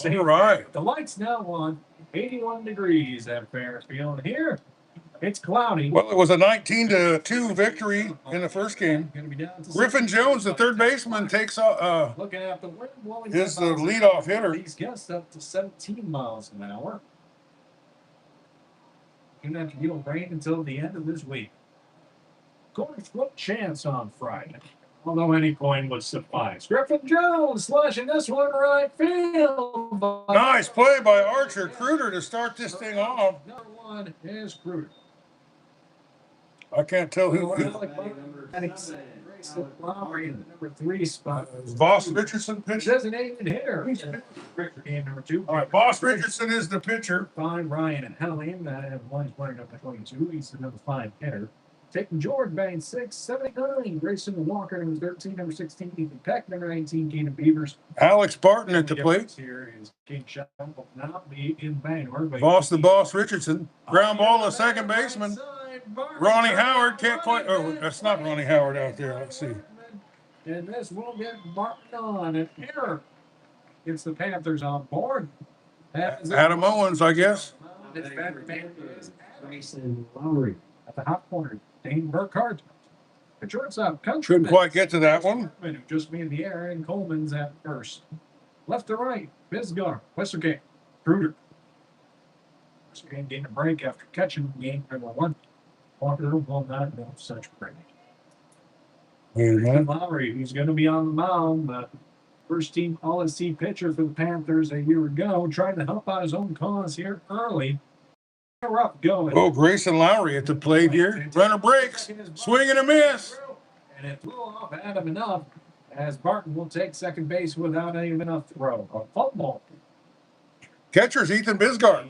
All right. The lights now on. 81 degrees at Fairfield. Here, it's cloudy. Well, it was a 19-2 victory in the first game. Griffin Jones, the third baseman, takes Looking at the wind blowing is the leadoff hitter. These gusts up to 17 miles an hour. You're going to have to deal rain until the end of this week. Going for a chance on Friday. Although any coin would suffice. Griffin Jones slashing this one right field. Nice play by Archer Kruder to start this thing off. Number one is Kruder. I can't tell who. Lowry in the number 3 spot. Boss Richardson pitch. Designated hitter. Game number 2. All right, Boss Richardson is the pitcher. Fine, Ryan and Helene. One's playing up to 22. He's the number 5 hitter. Taking Jordan Bain, 679. Grayson Walker, number 13, number 16. Ethan Peck, number 19. Keenan Beavers. Alex Barton at the plate. Here is King Shot will not be in Bangor. Boss Richardson. Ground ball to second baseman. Ronnie Howard can't quite. Oh, that's not Ronnie Howard out there. Let's see. And this will get marked on an error. It's the Panthers on board. Adam Owens, I guess. Grayson Lowry at the hot corner. Dane Burkhart. The shortstop country. Couldn't quite get to that one. Who just made the air, and Coleman's at first. Left to right. Bisgar. Westergate. Kruder. Westergate getting a break after catching game number 1. Walker will not know such break. Lowry, who's going to be on the mound, the first team All-SC pitcher for the Panthers a year ago, trying to help out his own cause here early. Rough going. Oh, Grayson Lowry at the plate here. Runner breaks. Swing and a miss. And it flew off Adam enough as Barton will take second base without even enough throw. A fumble. Catcher's Ethan Bisgard.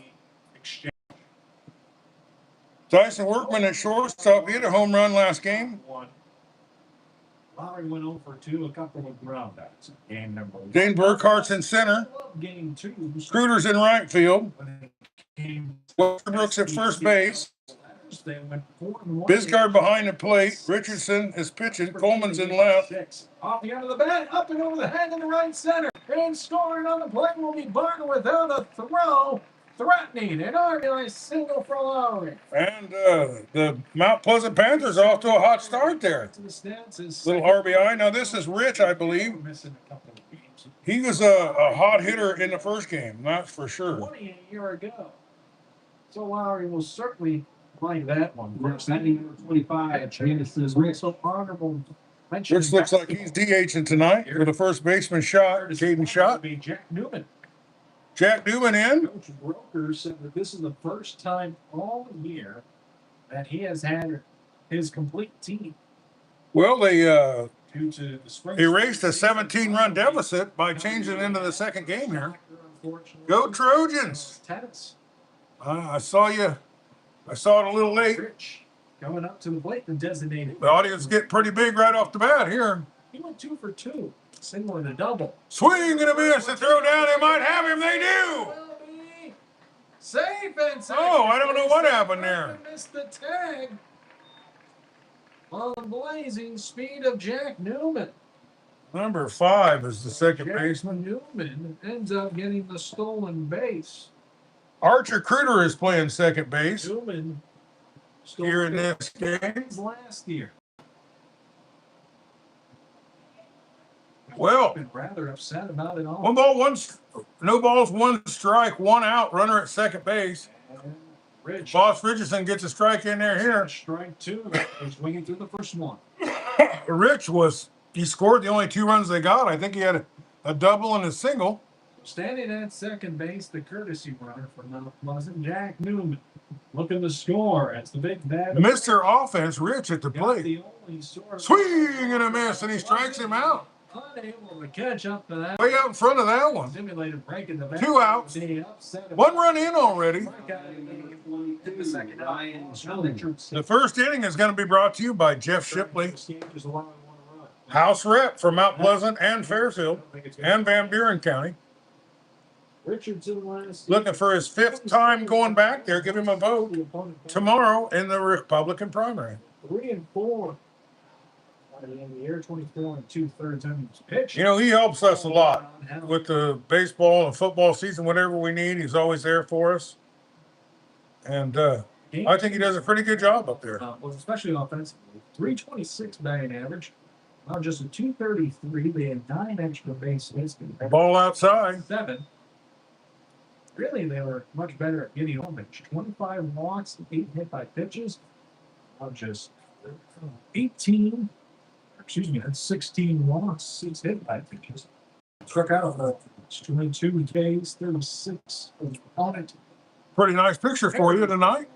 Tyson Workman at shortstop. He hit a home run last game. Lowry went over 2, a couple of groundouts. Game number 1. Dane Burkhart's in center. Game 2. Kruder's in right field. Westerbrooks at first base. Bisgard behind the plate. Richardson is pitching. Coleman's in left. Off the end of the bat, up and over the head in the right center. And scoring on the plate will be Barton without a throw. Threatening an RBI single for Lowry. And the Mount Pleasant Panthers off to a hot start there. Little RBI. Now this is Rich, I believe. He was a hot hitter in the first game, that's for sure. 20 a year ago. So Lowry will certainly play that one. First inning number 25. Jameson's Rich. So honorable mention. Rich looks like he's DHing tonight for the first baseman shot. Caden Shot. Jack Newman. Jack Newman in. Coach Broker said that this is the first time all year that he has had his complete team. Well, they due to the spring erased a 17-run deficit by changing into the second game here. Go Trojans! Tennis. I saw you. I saw it a little late. Rich going up to the plate and designated. The audience get pretty big right off the bat here. He went 2 for 2. Single and a double. Swing and a miss. The throw down. They might have him. They do. Safe and safe. Oh, I don't know what happened there. Missed the tag. On the blazing speed of Jack Newman. Number 5 is the second baseman. Newman ends up getting the stolen base. Archer Kruder is playing second base. Newman here in this game. Last year. Well, been rather upset about it all. No balls, 1 strike, 1 out. Runner at second base. Rich. Boss Richardson gets a strike in there here. Strike 2. He's swinging through the first one. Rich he scored the only 2 runs they got. I think he had a double and a single. Standing at second base, the courtesy runner for Mount Pleasant, Jack Newman. Looking to score as the big bad. Mr. Offense, Rich at the plate. Swing and a miss, and he strikes him out. Unable to catch up to that. Way out in front of that one. Simulated break in the back. 2 outs. 1 run in already. The first inning is going to be brought to you by Jeff Shipley, house rep for Mount Pleasant and Fairfield and Van Buren County. Looking for his 5th time going back there. Give him a vote tomorrow in the Republican primary. 3 and 4. At the end of the year, 24 and 2/3 innings pitched. You know, he helps us a lot with the baseball and football season, whatever we need. He's always there for us. And I think he does a pretty good job up there. Well, especially offensively. 326 batting average. Now just a 233. They had 9 extra base hits. Ball outside. 7. Really, they were much better at getting home. 25 walks, 8 hit by pitches. Now just 18. Excuse me, that's 16 walks, 6 hit by pitches. Struck out 22 Ks, 36 on it. Pretty nice picture for you tonight.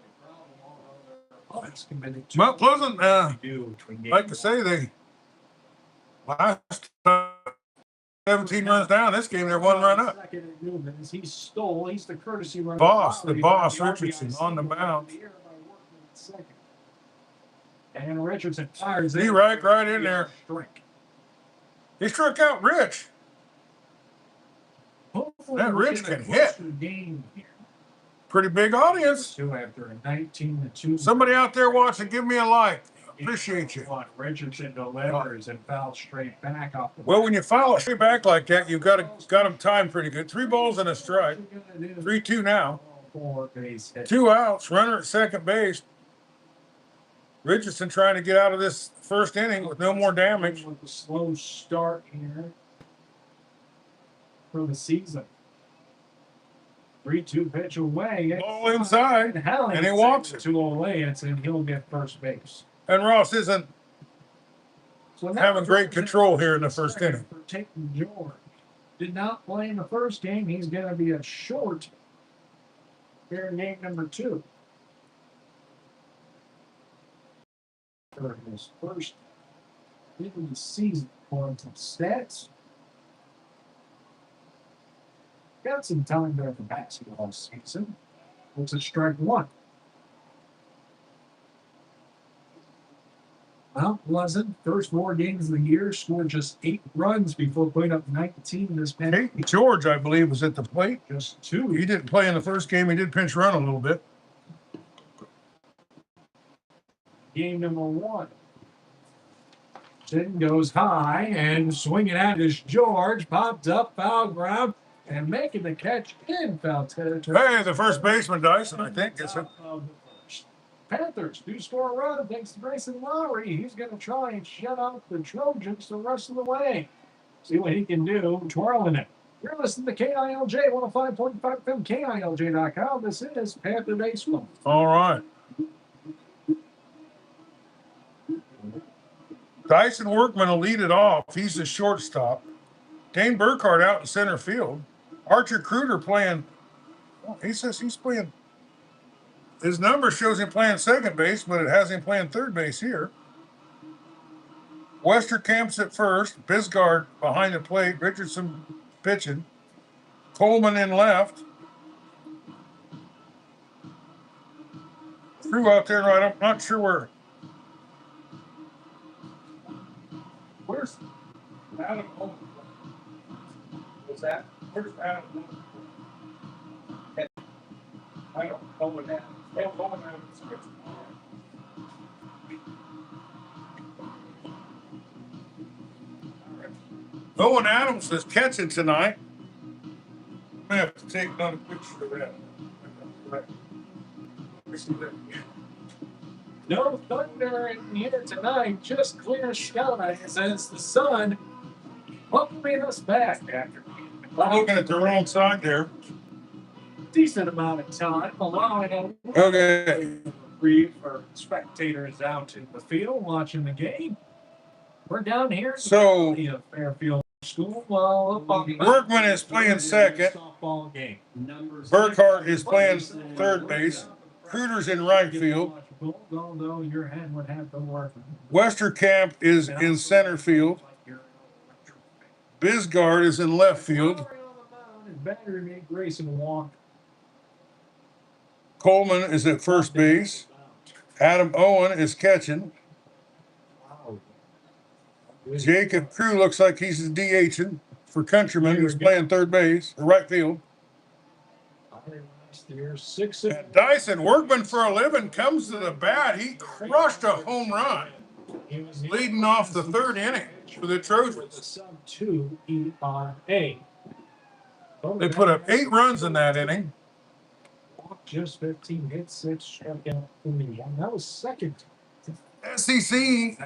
Mount Pleasant, like to say, they last 17 runs down. This game, they're 1 run up. He's the courtesy runner. The boss, Richardson, on the mound. And Richardson fires. He right in there. He struck out Rich. That Rich can hit. Pretty big audience. After a 19-2. Somebody out there watching, give me a like. Appreciate you. Richardson delivers and fouls straight back off the. Well, when you foul it straight back like that, you've got them timed pretty good. 3 balls and a strike. 3-2 now. 2 outs. Runner at second base. Richardson trying to get out of this first inning with no more damage. With a slow start here for the season. 3-2 pitch away. Ball inside, and he walks it. To Olaus, and he'll get first base. And Ross isn't having great control here in the first inning. For taking George. Did not play in the first game. He's going to be a short here in game number 2. For his first game of the season according to stats. Got some time there for basketball season. Looks at strike 1. Mount Pleasant, first 4 games of the year, scored just 8 runs before putting up 19 this past. Hey, George, I believe, was at the plate. Just 2. He didn't play in the first game. He did pinch run a little bit. Game number 1. Chin goes high and swinging at is George. Popped up, foul ground, and making the catch in foul territory. Hey, the first baseman, Dyson, I think. Panthers do score a run thanks to Grayson Lowry. He's going to try and shut out the Trojans the rest of the way. See what he can do, twirling it. You're listening to KILJ 105.5 FM, KILJ.com. This is Panther Baseball. All right. Dyson Workman will lead it off. He's the shortstop. Dane Burkhardt out in center field. Archer Kruger playing. Well, he says he's playing. His number shows him playing second base, but it has him playing third base here. Westerkamp's at first. Bisgard behind the plate. Richardson pitching. Coleman in left. Threw out there right. I'm not sure where. Where's Adam? What's that? Where's Adam? I don't know what that. Owen Adams is catching tonight. I'm gonna have to take another picture of that. No thunder in here tonight, just clear skies as the sun welcoming us back after I'm looking at the wrong side there. decent amount of time, allowing a Okay. brief for spectators out in the field watching the game. We're down here at So the Fairfield School while up on the Workman is playing second. softball game. Burkhardt is playing third base. Kruger's in right field. Although your head would have to work. Westerkamp is in center field. Bisgard is in left field. Better make Grayson walk. Coleman is at first base. Adam Owen is catching. Jacob Crew looks like he's DHing for Countryman, who's playing third base or right field. And Dyson Workman for a living comes to the bat. He crushed a home run. He was leading off the third inning for the Trojans. Sub-2 ERA. They put up 8 runs in that inning. Walked just 15 hits, 6 strikeout 41. That was second. SEC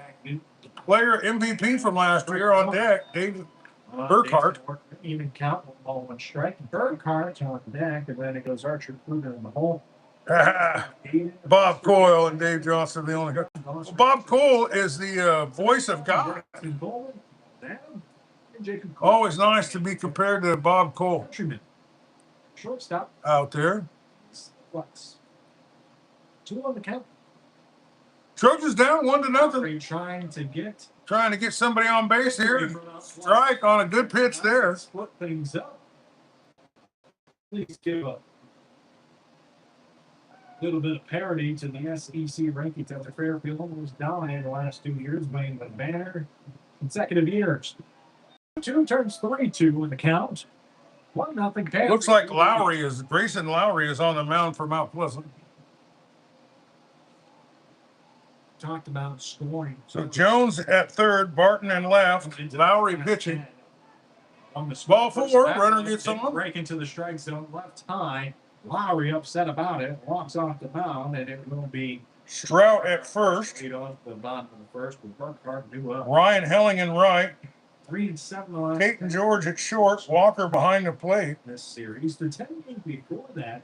player MVP from last year on deck, David Burkhart. Even count one ball, one strike. Burkhart on deck, and then it goes Archer Kruger in the hole. Bob Coyle and Dave Johnson, the only. Well, Bob Cole is the voice of God. Always nice to be compared to Bob Cole. Shortstop out there. Flex. 2 on the count. Trojans down 1-0. Trying to get somebody on base here. Strike on a good pitch there. Split things up. Please give a little bit of parity to the SEC rankings after Fairfield was dominated the last 2 years, winning the banner consecutive years. 2 turns 3-2 in the count. 1-0. Looks like Grayson Lowry is on the mound for Mount Pleasant. Talked about scoring. So Jones at third, Barton and left, Lowry pitching. On the ball 4, runner gets on. Break into the strike zone, left high. Lowry upset about it, walks off the mound, and it will be Strout at first. Off the bottom of the first with Burkhart due up. Ryan Hellingen right. 3-7. Peyton George at short. Walker behind the plate. This series, the 10 games before that,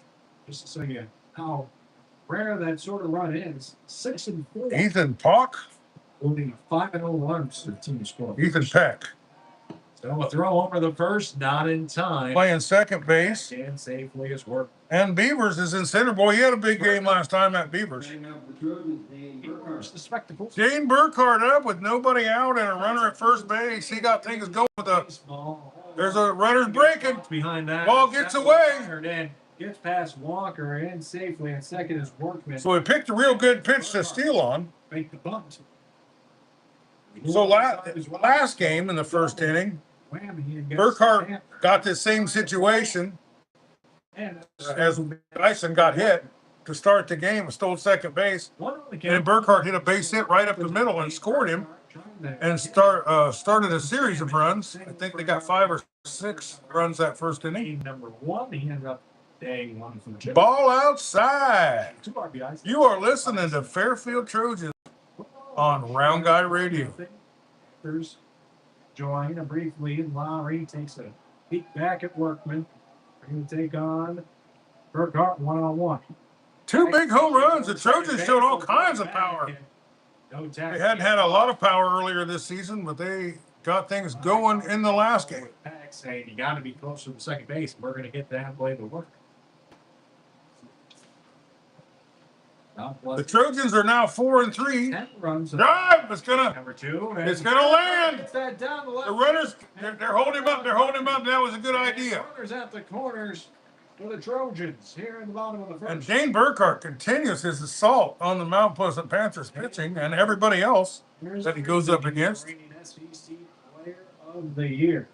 just to show you how rare that sort of run is. 6-4. Ethan Pock. Only 5-0 runs to the team score. Ethan Peck. So a throw over the first, not in time. Playing second base. And safely as work. And Beavers is in center. Boy, he had a big game last time at Beavers. The spectacles. Dane Burkhart up with nobody out and a runner at first base. He got things going with there's a runner's breaking. Behind that. Ball gets away. Gets past Walker and safely, and second is Workman. So he picked a real good pitch to steal on. Make the bunt. So last game in the first inning, Burkhart got this same situation as Dyson got hit to start the game, stole second base, and Burkhart hit a base hit right up the middle and scored him, and started a series of runs. I think they got 5 or 6 runs that first inning. Number 1, he ended up dang one from the ball outside. You are listening to Fairfield Trojans on Round Guy Radio. Join a brief lead. Lowry takes a peek back at Workman. We're going to take on Burkhart 1-on-1. 2 big home runs. The Trojans showed all kinds of power. They hadn't had a lot of power earlier this season, but they got things going in the last game. Saying you got to be close to the second base. We're going to get that play to work. The Trojans are now 4-3. 10 runs. Drive. It's gonna. Number 2. It's gonna land. Gets that down the left. The runners, they're holding him up. They're holding him up. That was a good idea. Runners at the corners for the Trojans here in the bottom of the first. And Dane Burkhart continues his assault on the Mount Pleasant Panthers pitching and everybody else that he goes up against. SEC Player of the Year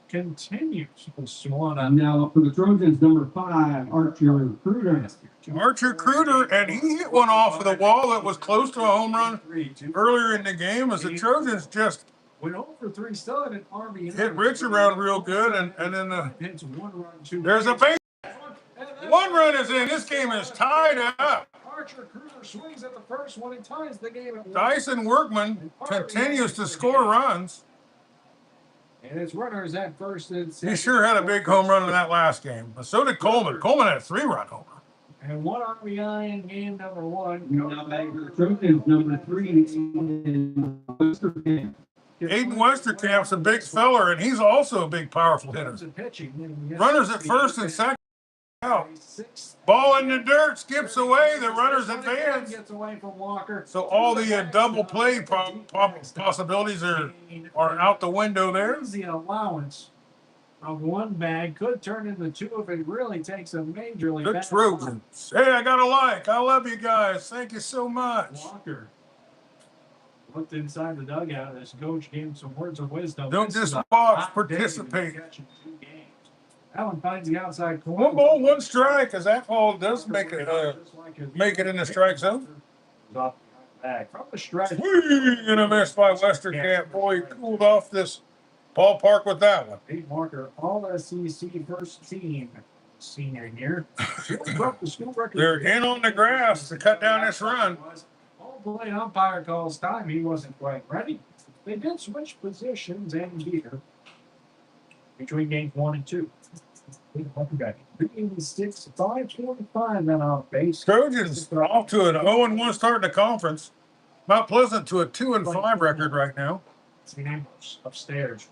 continues to swan on. Now for the Trojans, number 5, Archer Kruger. Archer Kruger, and he hit one off of the wall that was close to a home run earlier in the game as the Trojans just went over 3, still had an RBI. Hit Rich around real good, and then hits 1 run, 2. There's a base. 1 run is in. This game is tied up. Archer Kruger swings at the first one and ties the game at 1. Dyson Workman continues to score runs. And it's runners at first and second. He sure had a big home run in that last game. So did Coleman. Coleman had a 3-run homer. And 1 RBI in game number 1. Now back to the Trojans, number 3, in Westerkamp. Aiden Westerkamp's a big feller, and he's also a big, powerful hitter. Runners at first and second. Out. Ball in the dirt, skips away. The runners advance. Gets away from Walker. So all the double play possibilities are out the window there. The allowance of 1 bag could turn into 2 if it really takes a majorly The bad Trojans. Hey, I got a like. I love you guys. Thank you so much. Walker looked inside the dugout as coach gave him some words of wisdom. Don't just watch, participate. Allen finds the outside corner. 1 ball, 1 strike, as that ball does make it in the strike zone. back from the stretch. Swing and a miss by Westerkamp. Boy, he cooled off this ballpark with that one. Pete Marker, all SEC first team senior year. Broke the school record. They're in on the grass to cut down this run. All play umpire calls time. He wasn't quite ready. They did switch positions and gear between games 1 and 2. 386, 545 then off base. Trojans off to an 0-1 start in the conference. Mount Pleasant to a 2-5 record right now. St. Ambrose upstairs.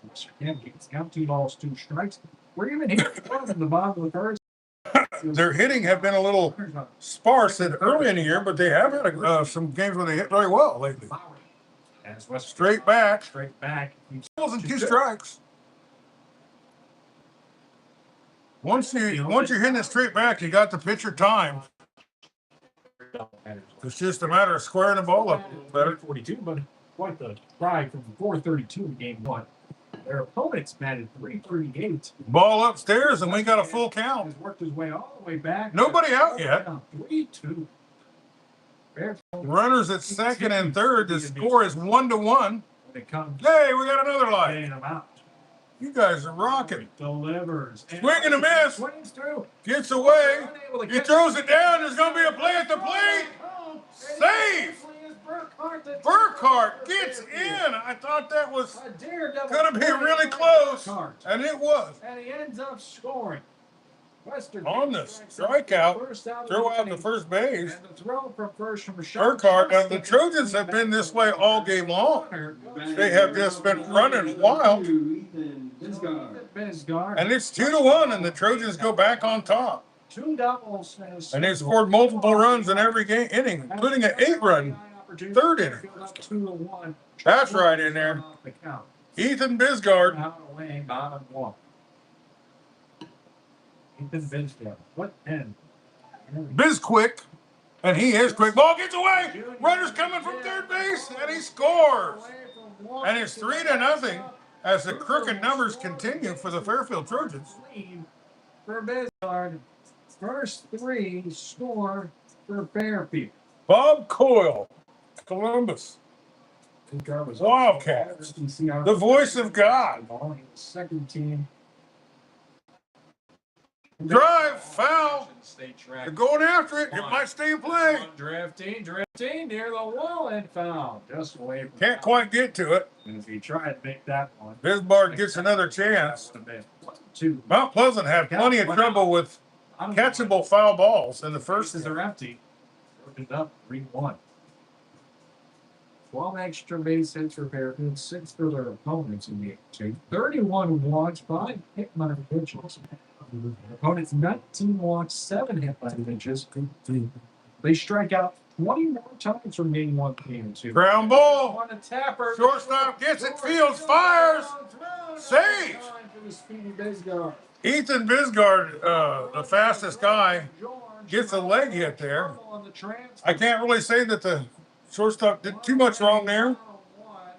Count 2 balls, 2 strikes. We're even here in the bottom of the first. Their hitting have been a little sparse early in the year, but they have had some games where they hit very well lately. Straight back. Straight back. Balls and 2 strikes. Once you're hitting it straight back, you got the pitcher time. It's just a matter of squaring the ball up a little better. 42, but quite the drive from 432 in game 1. Their opponents batted 338. Ball upstairs, and we got a full count. Has worked his way all the way back. Nobody out yet. 3-2. Runners at second and third. The score is 1-1. Comes Hey, we got another light. getting them out. You guys are rocking. Delivers. Swing and a miss. Swings through. Gets away. Unable to He catch throws it down. There's going to be a play at the plate. Save. Burkhart gets in. I thought that was going to be really close, and it was. And he ends up scoring. Western On the strikeout, throw out the first base. And the throw from first from Burkhart. Now, the Trojans have been this way all game long. They have just been running wild. And it's 2-1, and the Trojans go back on top. 2 doubles. And they've scored multiple runs in every game inning, including an 8-run third inning. 2-1. That's right in there. Ethan Bisgard. Out away, bottom 1. Ethan Bisgard. What end? Biz quick, and he is quick. Ball gets away. Runner's coming from third base, and he scores. And it's 3-0 as the crooked numbers continue for the Fairfield Trojans. For Bisgard. First 3 score for Fairfield. Bob Coyle, Columbus Wildcats, the voice of God. Second team. Drive, foul. They're going after it. It might stay in play. Drifting near the wall and foul. Just away from Can't quite get to it. And if you try to make that one, Bismarck gets another chance. Mount Pleasant had plenty of trouble with catchable foul balls in the first. Bases are empty. Opened up 3-1. 12 extra base hits for Fairfield, 6 for their opponents in game 2. 31 walks, 5 hit by pitches. Opponents 19 walks, 7 hit by pitches. They strike out 20 more times from game 1 to game 2. Ground ball. On a tapper. Shortstop gets it. Fields fires. Save. Ethan Bisgard, the fastest guy, gets a leg hit there. I can't really say that the shortstop did too much wrong there.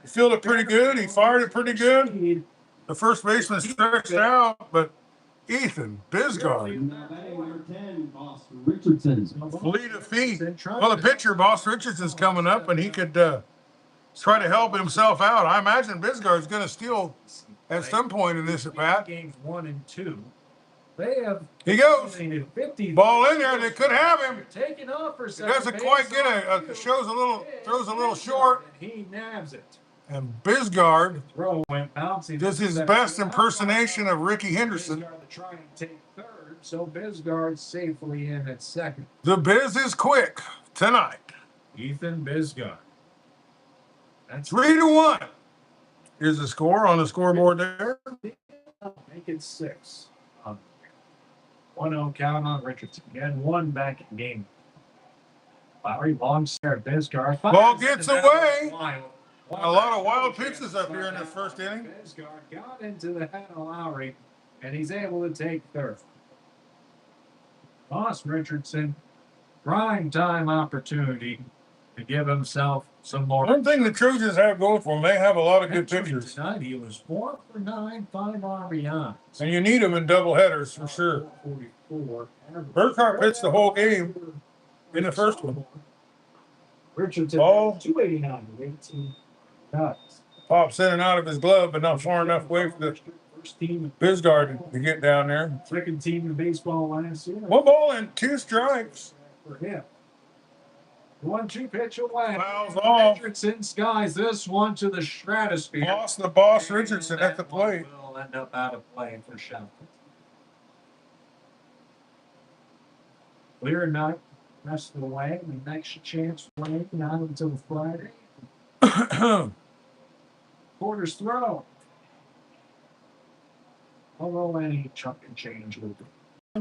He fielded it pretty good. He fired it pretty good. The first baseman stretched out, but Ethan Bisgard, fleet of feet. Well, the pitcher, Boss Richardson's coming up, and he could try to help himself out. I imagine Bisgard's going to steal at some point in this at bat. Games 1 and 2. They have. He goes. 50. Ball in there. They could have him. Taking off for He doesn't quite get throws a little short. And he nabs it. And Bisgard Throw went bouncing. does his best impersonation of Ricky Henderson. Bisgard to try and take third, so Bisgard safely in at second. The Biz is quick tonight. Ethan Bisgard. That's 3-1 is the score on the scoreboard there. Make it 6. 1-0 count on Richardson. Again, 1 back in game. Lowry long stare at Bisgard. Ball gets away. A lot of wild pitches up here in this first inning. Bisgard got into the head of Lowry, and he's able to take third. Boss Richardson, prime time opportunity to give himself some more. One thing the Trojans have going for them, they have a lot of good pitchers. Tonight he was 4 for 9, 5 RBIs. And you need them in double headers for sure. 44. Burkhart pitched the whole game in the first one. Richardson, Ball. 289 to 18. Nuts. Pops in and out of his glove, but not far enough away for the First team, Bisgard to get down there. second team in baseball last year. 1 ball and 2 strikes. For him. 1-2 pitch away. Fouls off. Richardson skies this one to the stratosphere. Boss the boss Richardson at the plate. Will end up out of play for Shelton. Clear night. Rest of the way. The next chance play not until Friday. Quarters throw. Although any chunk and change will do.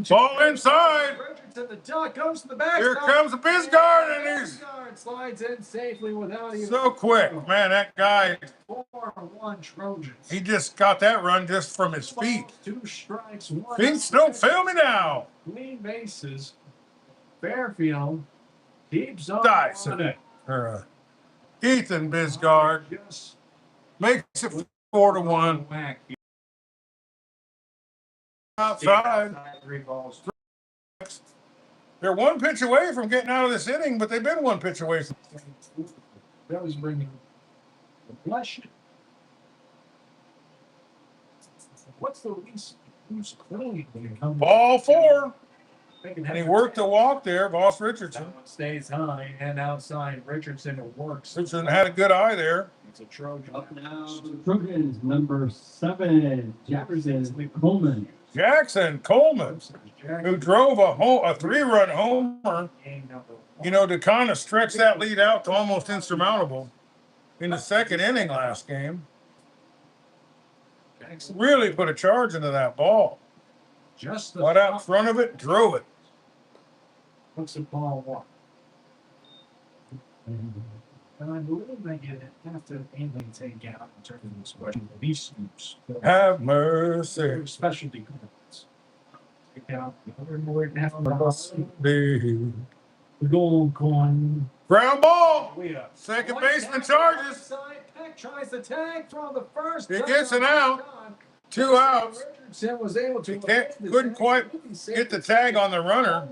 Ball inside. Richardson, the duck goes to the back. Here comes the Bisgard, and he's Bisgard slides in safely without even. so quick. Man, that guy, 4-1 Trojans. he just got that run just from his feet. 2 strikes, 1. Feet don't fail me now. Clean bases. Fairfield keeps on Dice. it. Ethan Bisgard Just makes it 4-1. whack. Outside. 3 balls. They're 1 pitch away from getting out of this inning, but they've been 1 pitch away from. That was bringing the blush. What's the least who's clean when it comes? Ball 4. And And he worked the walk there, Boss Richardson. That one stays high and outside. Richardson works. Richardson had a good eye there. It's a Trojan. Up now, the Trojans, number 7, Jefferson Coleman. Jackson Coleman, who drove a 3-run homer, to kind of stretch that lead out to almost insurmountable in the second inning last game. Really put a charge into that ball. Just Right out in front of it, drove it. What's the ball one? And I believe they get it after anything take out in terms of this question. These scoops. Have mercy. They're specialty cards. Take out the other more now. The The gold coin. ground ball. We up. Second baseman charges. Side, Peck tries the tag from the first. He gets it out. 2 outs. Richardson was able to. Couldn't quite get the tag on the runner.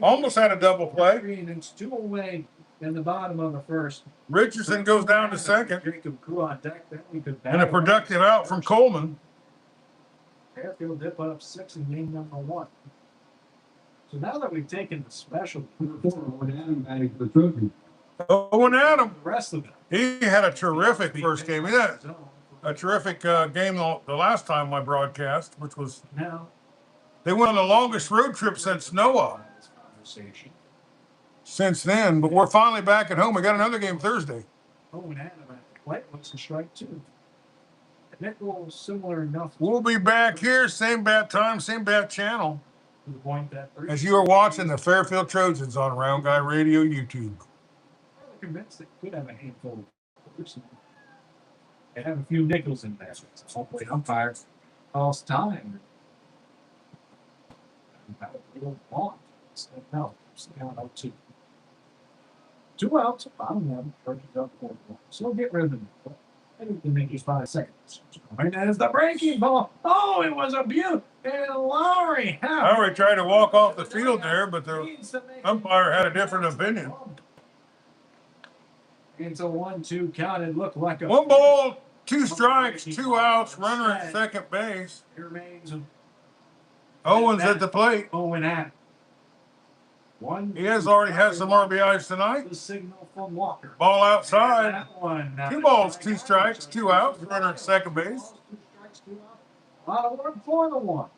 Almost had a double play. And it's 2 away in the bottom of the first. Richardson goes down to second. Jacob Crew on deck. Then we could And a productive out from Coleman. Fairfield did put up 6 in game number 1. So now that we've taken the special, the Owen Adam batting for the Trojans. Owen Adam, rest of it. he had a terrific first game. He had a terrific game the last time I broadcast, which was Now, they went on the longest road trip since Noah. this conversation. Since then, but we're finally back at home. We got another game Thursday. Owen Adam at the plate looks a strike 2. Nickel similar enough We'll be back here, same bat time, same bat channel, to the point that as you are watching the Fairfield Trojans on Round Guy Radio YouTube. I'm convinced they could have a handful of person. They have a few nickels in there. Hopefully umpire calls time. No, it's down 0-2. 2 outs, bottom of Trojans up 4-1. So get rid of them. I think they make just 5 seconds. And as the breaking ball. Oh, it was a beaut. And Lowry. Lowry tried to walk off the field there, but the umpire had a different opinion. It's a 1-2 count. It looked like a 1 ball, 2 strikes, 2 outs, runner at second base. It remains Owens at the plate. Owen at one. He has already had some RBIs tonight. The signal from Walker. Ball outside. That one. 2 balls, 2 strikes, 2 outs, runner at second base. 2 strikes, 2 outs. A lot of work for the one.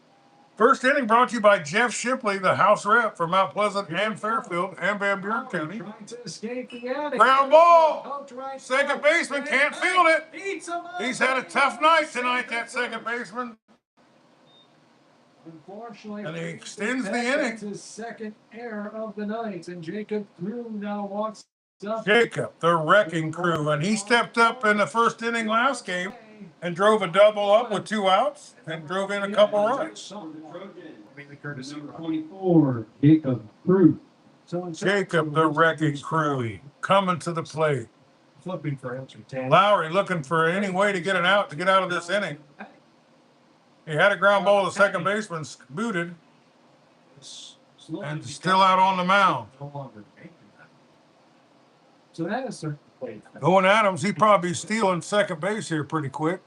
First inning brought to you by Jeff Shipley, the House Rep for Mount Pleasant and Fairfield and Van Buren County. Trying to escape the attic. Ground ball. Poked right Second side. baseman can't field it. Beats him up. He's had a tough night tonight, that second baseman. Unfortunately, And he extends the inning. It's his second error of the night, and Jacob Crew now walks up. Jacob, the wrecking crew, and he stepped up in the first inning last game and drove a double up with 2 outs and drove in a couple runs. Number 24, Jacob Cruz. Jacob, the wrecking crew, coming to the plate. Flipping for him. Lowry looking for any way to get it out, to get out of this inning. He had a ground ball to second baseman, booted, and still out on the mound. So that is certainly played. Owen Adams, he probably stealing second base here pretty quick.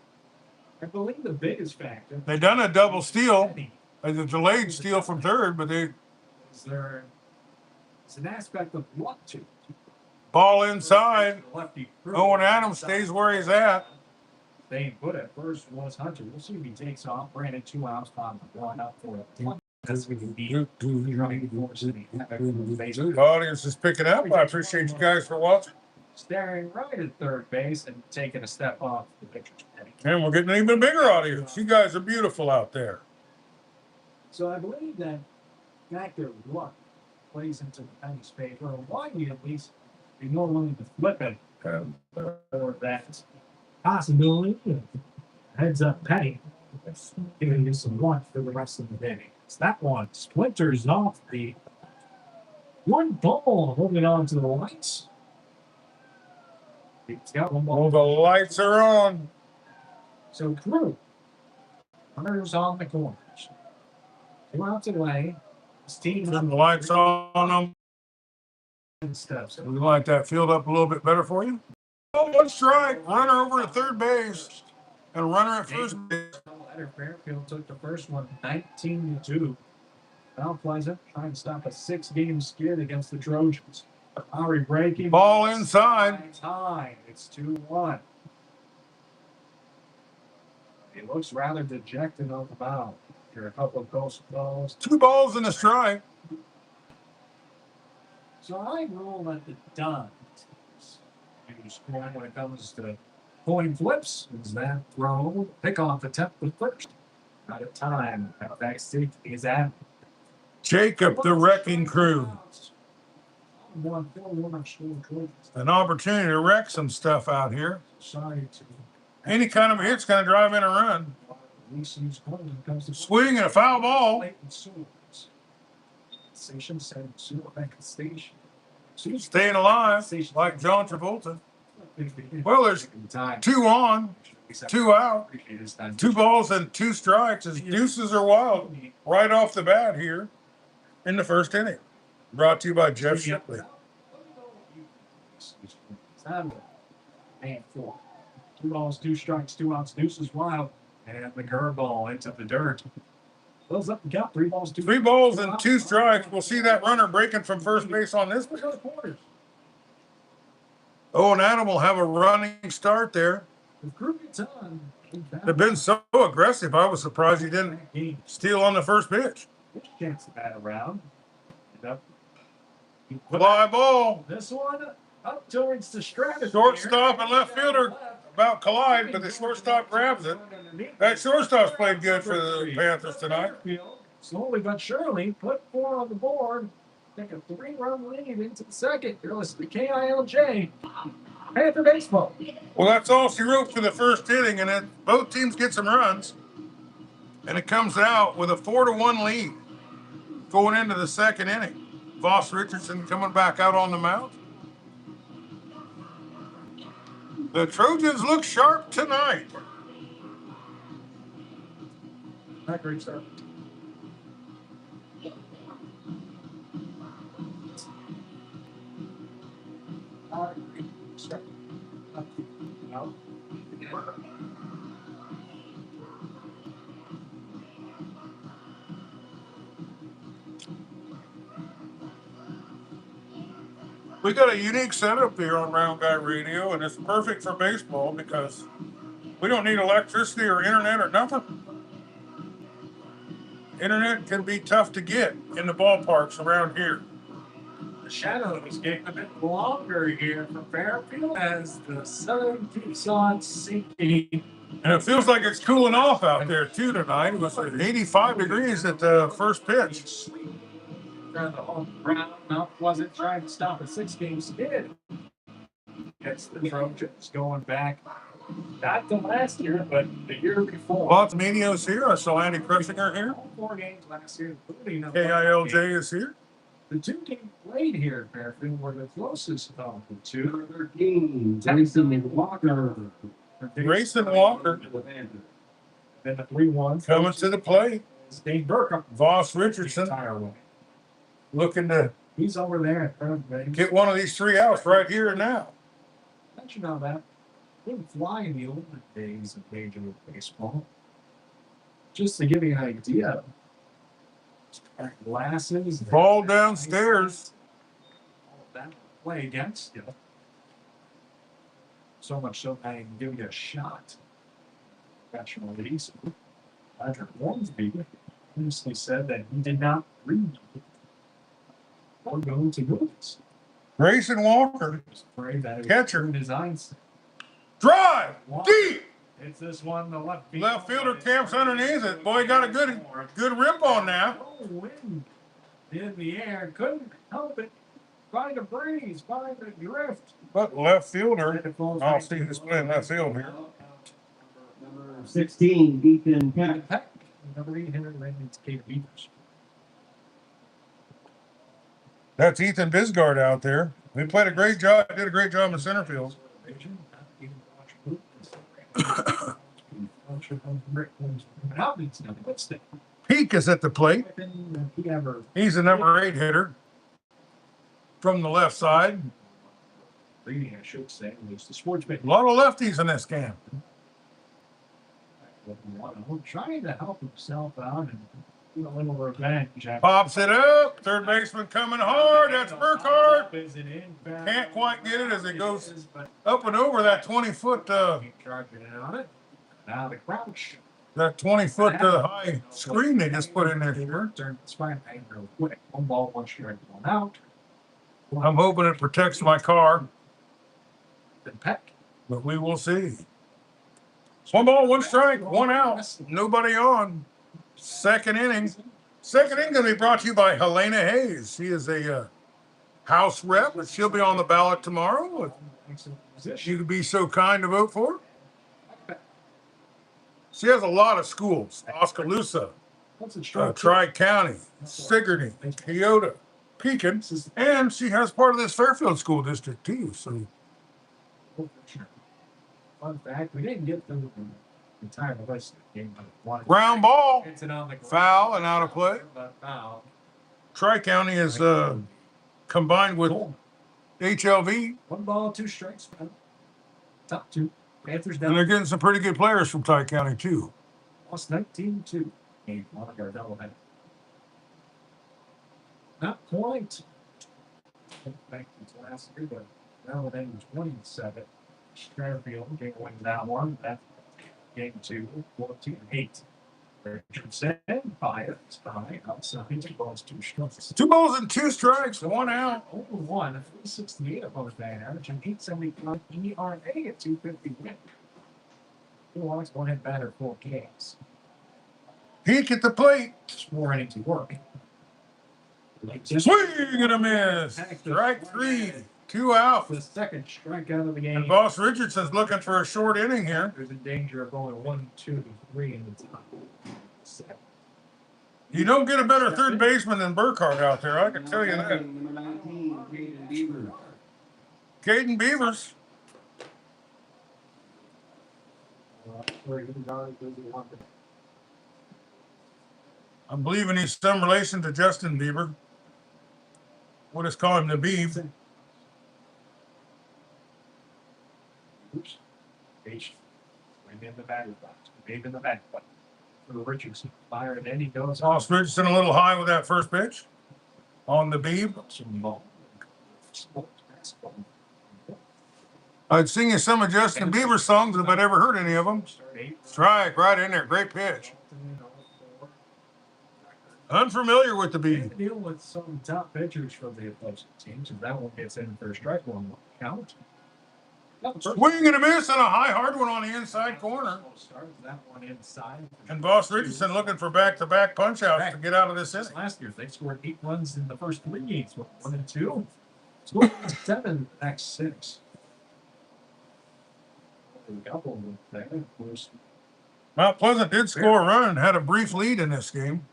I believe the biggest factor. They done a double steal, a delayed steal from third, but they Is there is an aspect of luck to it. ball inside. Lefty Owen Adams stays where he's at. They put it first was Hunter. We'll see if he takes off. Brandon 2 outs, Bob one out for it. Because we can be running force in the Audience is picking up. I appreciate you guys for watching. staring right at third base and taking a step off the picture. And we're getting an even bigger audience. You guys are beautiful out there. So I believe that factor of luck plays into the Penny's favor. Why you at least be more willing to flip it or that possibility of heads up Penny giving you some luck for the rest of the day. It's that one splinters off the one ball holding on to the lights. He's got one Oh, ball. the lights are on. So Crew, runners on the corners. 2 outs away. His team Turn the lights on them. steps. We like that field up a little bit better for you. Oh, one strike. Runner over at third base. And a runner at first base. Fairfield took the first one 19-2. Now Pleasant trying to stop a 6-game skid against the Trojans. Lowry breaking. Ball inside. Time. It's 2-1. He looks rather dejected on the mound. Here are a couple of close balls. 2 balls and a strike. So I rule that the Duns use when it comes to coin flips. Is that throw? Pick off the 10th the first. Out of time. Backstage is at Jacob, the wrecking crew. An opportunity to wreck some stuff out here. Sorry to Any kind of hit's going to drive in a run. Swing and a foul ball. Station said station. Staying alive like John Travolta. Well, there's 2 on, 2 out, 2 balls and 2 strikes. His deuces are wild right off the bat here in the first inning. Brought to you by Jeff Shipley. And 4. 2 balls, 2 strikes, 2 outs, deuces wild, and the curveball into the dirt. Fills up the count. 3 balls, 2. 3 balls and 2 strikes. We'll see that runner breaking from first base on this. Oh, and Adam will have a running start there. They've been so aggressive. I was surprised he didn't steal on the first pitch. Chance of that around. Fly ball. This one up towards the stratosphere. Shortstop and left fielder about collide, but the shortstop grabs it. That shortstop's played good for the Panthers tonight. Slowly but surely put 4 on the board. Take a 3-run lead into the second. You're listening to KILJ. Panther baseball. Well, that's all she wrote for the first inning, and then both teams get some runs. And it comes out with a 4-1 lead going into the second inning. Voss Richardson coming back out on the mound. The Trojans look sharp tonight. Not great start. No. We got a unique setup here on Round Guy Radio, and it's perfect for baseball because we don't need electricity or internet or nothing. Internet can be tough to get in the ballparks around here. The shadow is getting a bit longer here for Fairfield as the sun keeps on sinking. And it feels like it's cooling off out there too tonight. It was 85 degrees at the first pitch. The home ground wasn't trying to stop a 6-game skid. It's the Trojans going back not to last year, but the year before. Lots of Medios here. I saw Andy Krushinger here. 4 games last year, including KILJ is here. The 2 teams played here at Fairfield were the closest of the 2. 13, Grayson and Walker. Grayson Walker. Then the 3-1 Coming to the plate. Dane Burkham. Voss Richardson Entire way. looking to He's over there at third base. Get one of these 3 outs right here and now. Don't you know that? Wouldn't fly in the olden days of Major League Baseball. Just to give you an idea. Glasses. Ball downstairs. All that play against you. So much so I can give you a shot. Professional leagues. Patrick Ormsby previously said that he did not read or go to goods. Grayson Walker. Afraid that it Catcher. was his eyes. Drive. Deep. It's this one, the left field. Left fielder camps underneath it. Boy, got a good rip on now. Oh, wind in the air. Couldn't help it. Find a breeze. Find a drift. But left fielder. I'll see who's playing left field here. Number 16, Ethan Peck. Peck. Number 8 hitter, Raymond's Cape Beavers. That's Ethan Bisgard out there. He played a great job. Did a great job in center field. Peak is at the plate. He's the number 8 hitter from the left side. Reading, I should say, was the sportsman. A lot of lefties in this game. Trying to help himself out and do a little revenge. Pops it up. Third baseman coming hard. That's Burkhardt. Can't quite get it as it goes up and over that 20-foot. Now the crouch. That 20-foot high screen they just put in there. Turn the spine real quick. 1 ball, 1 strike, 1 out. I'm hoping it protects my car, Then Peck. but we will see. 1 ball, 1 strike, 1 out. Nobody on. Second inning. Second inning going to be brought to you by Helena Hayes. She is a House rep, but she'll be on the ballot tomorrow. If you could be so kind to vote for her. She has a lot of schools. Oskaloosa, Tri-County, Sigourney, Keota, Pekin, and she has part of this Fairfield school district too. So, fun fact, we didn't get through the entire list. ground ball, foul and out of play. Tri-County is combined with HLV. 1 ball, 2 strikes. Top 2. Panthers And down. they're getting some pretty good players from Tri-County too. Lost 19-2. Monica doubleheader. Not quite. Back to last year, but now it ends 27. Fairfield game win that one. That game 2, 14-8. Richardson, by outside. 2 balls, 2 strikes. 2 balls and 2 strikes, 1 out. Over 1, 368 opposed batting average, and 875 ERA at 250 win. 2 walks, 1 hit batter, 4 Ks. Peak at the plate. 4 innings of work. Swing and a miss. Strike 3, 2 out. The second strikeout of the game. And Boss Richardson's looking for a short inning here. There's a danger of going 1, 2, 3 in the top. You don't get a better third baseman than Burkhardt out there, I can tell you that. Number 19, Caden Beaver. Caden Beavers. I'm believing he's some relation to Justin Bieber. We'll just call him the Beeb. Oops. H. Maybe in the batter's box. Maybe in the back. For Richardson. Fire and then he goes Boss Richardson a little high with that first pitch on the Beeb. I'd sing you some of Justin Bieber's songs if I'd ever heard any of them. Strike right in there. Great pitch. Unfamiliar with the Beeb. Deal with some top pitchers from the opposing teams. If that one gets in for a strike, 1 will count. Swing and a miss and a high hard one on the inside corner. That one inside. And Boss Richardson looking for back-to-back punch-outs to get out of this inning. Last year, they scored 8 runs in the first 3 games, 1 and 2. Scored 7 the next 6. A couple of there, of course. Mount Pleasant did score a run and had a brief lead in this game.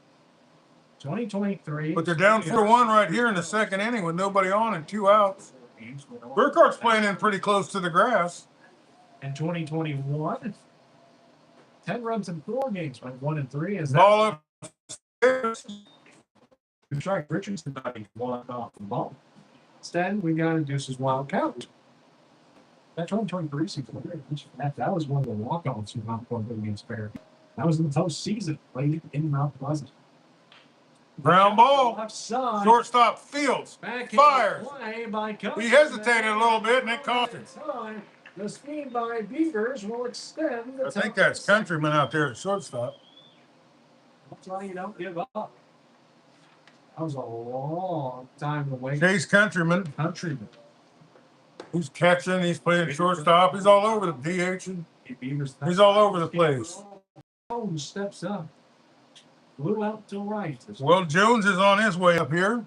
2023. But they're down 4-1 right here in the second inning with nobody on and 2 outs. Burkhardt's playing in pretty close to the grass. In 2021, 10 runs in 4 games, went 1 and 3. Is that Ball up. strike. Richardson walked off the ball. Instead, we got to do his wild count. That 2023 season, that was one of the walk-offs in Mount Pleasant against Fairfield. That was in the postseason, played in Mount Pleasant. Ground ball. Left side. Shortstop Fields. Back Fires. by He hesitated a little bit, and it cost him. The speed by Beavers will extend. I think that's Countryman out there at shortstop. That's why you don't give up. That was a long time to wait. Chase Countryman. Countryman. He's catching. He's playing shortstop. He's all over the DH. He's all over the place. Jones steps up. Blew out to right. Well, Jones is on his way up here.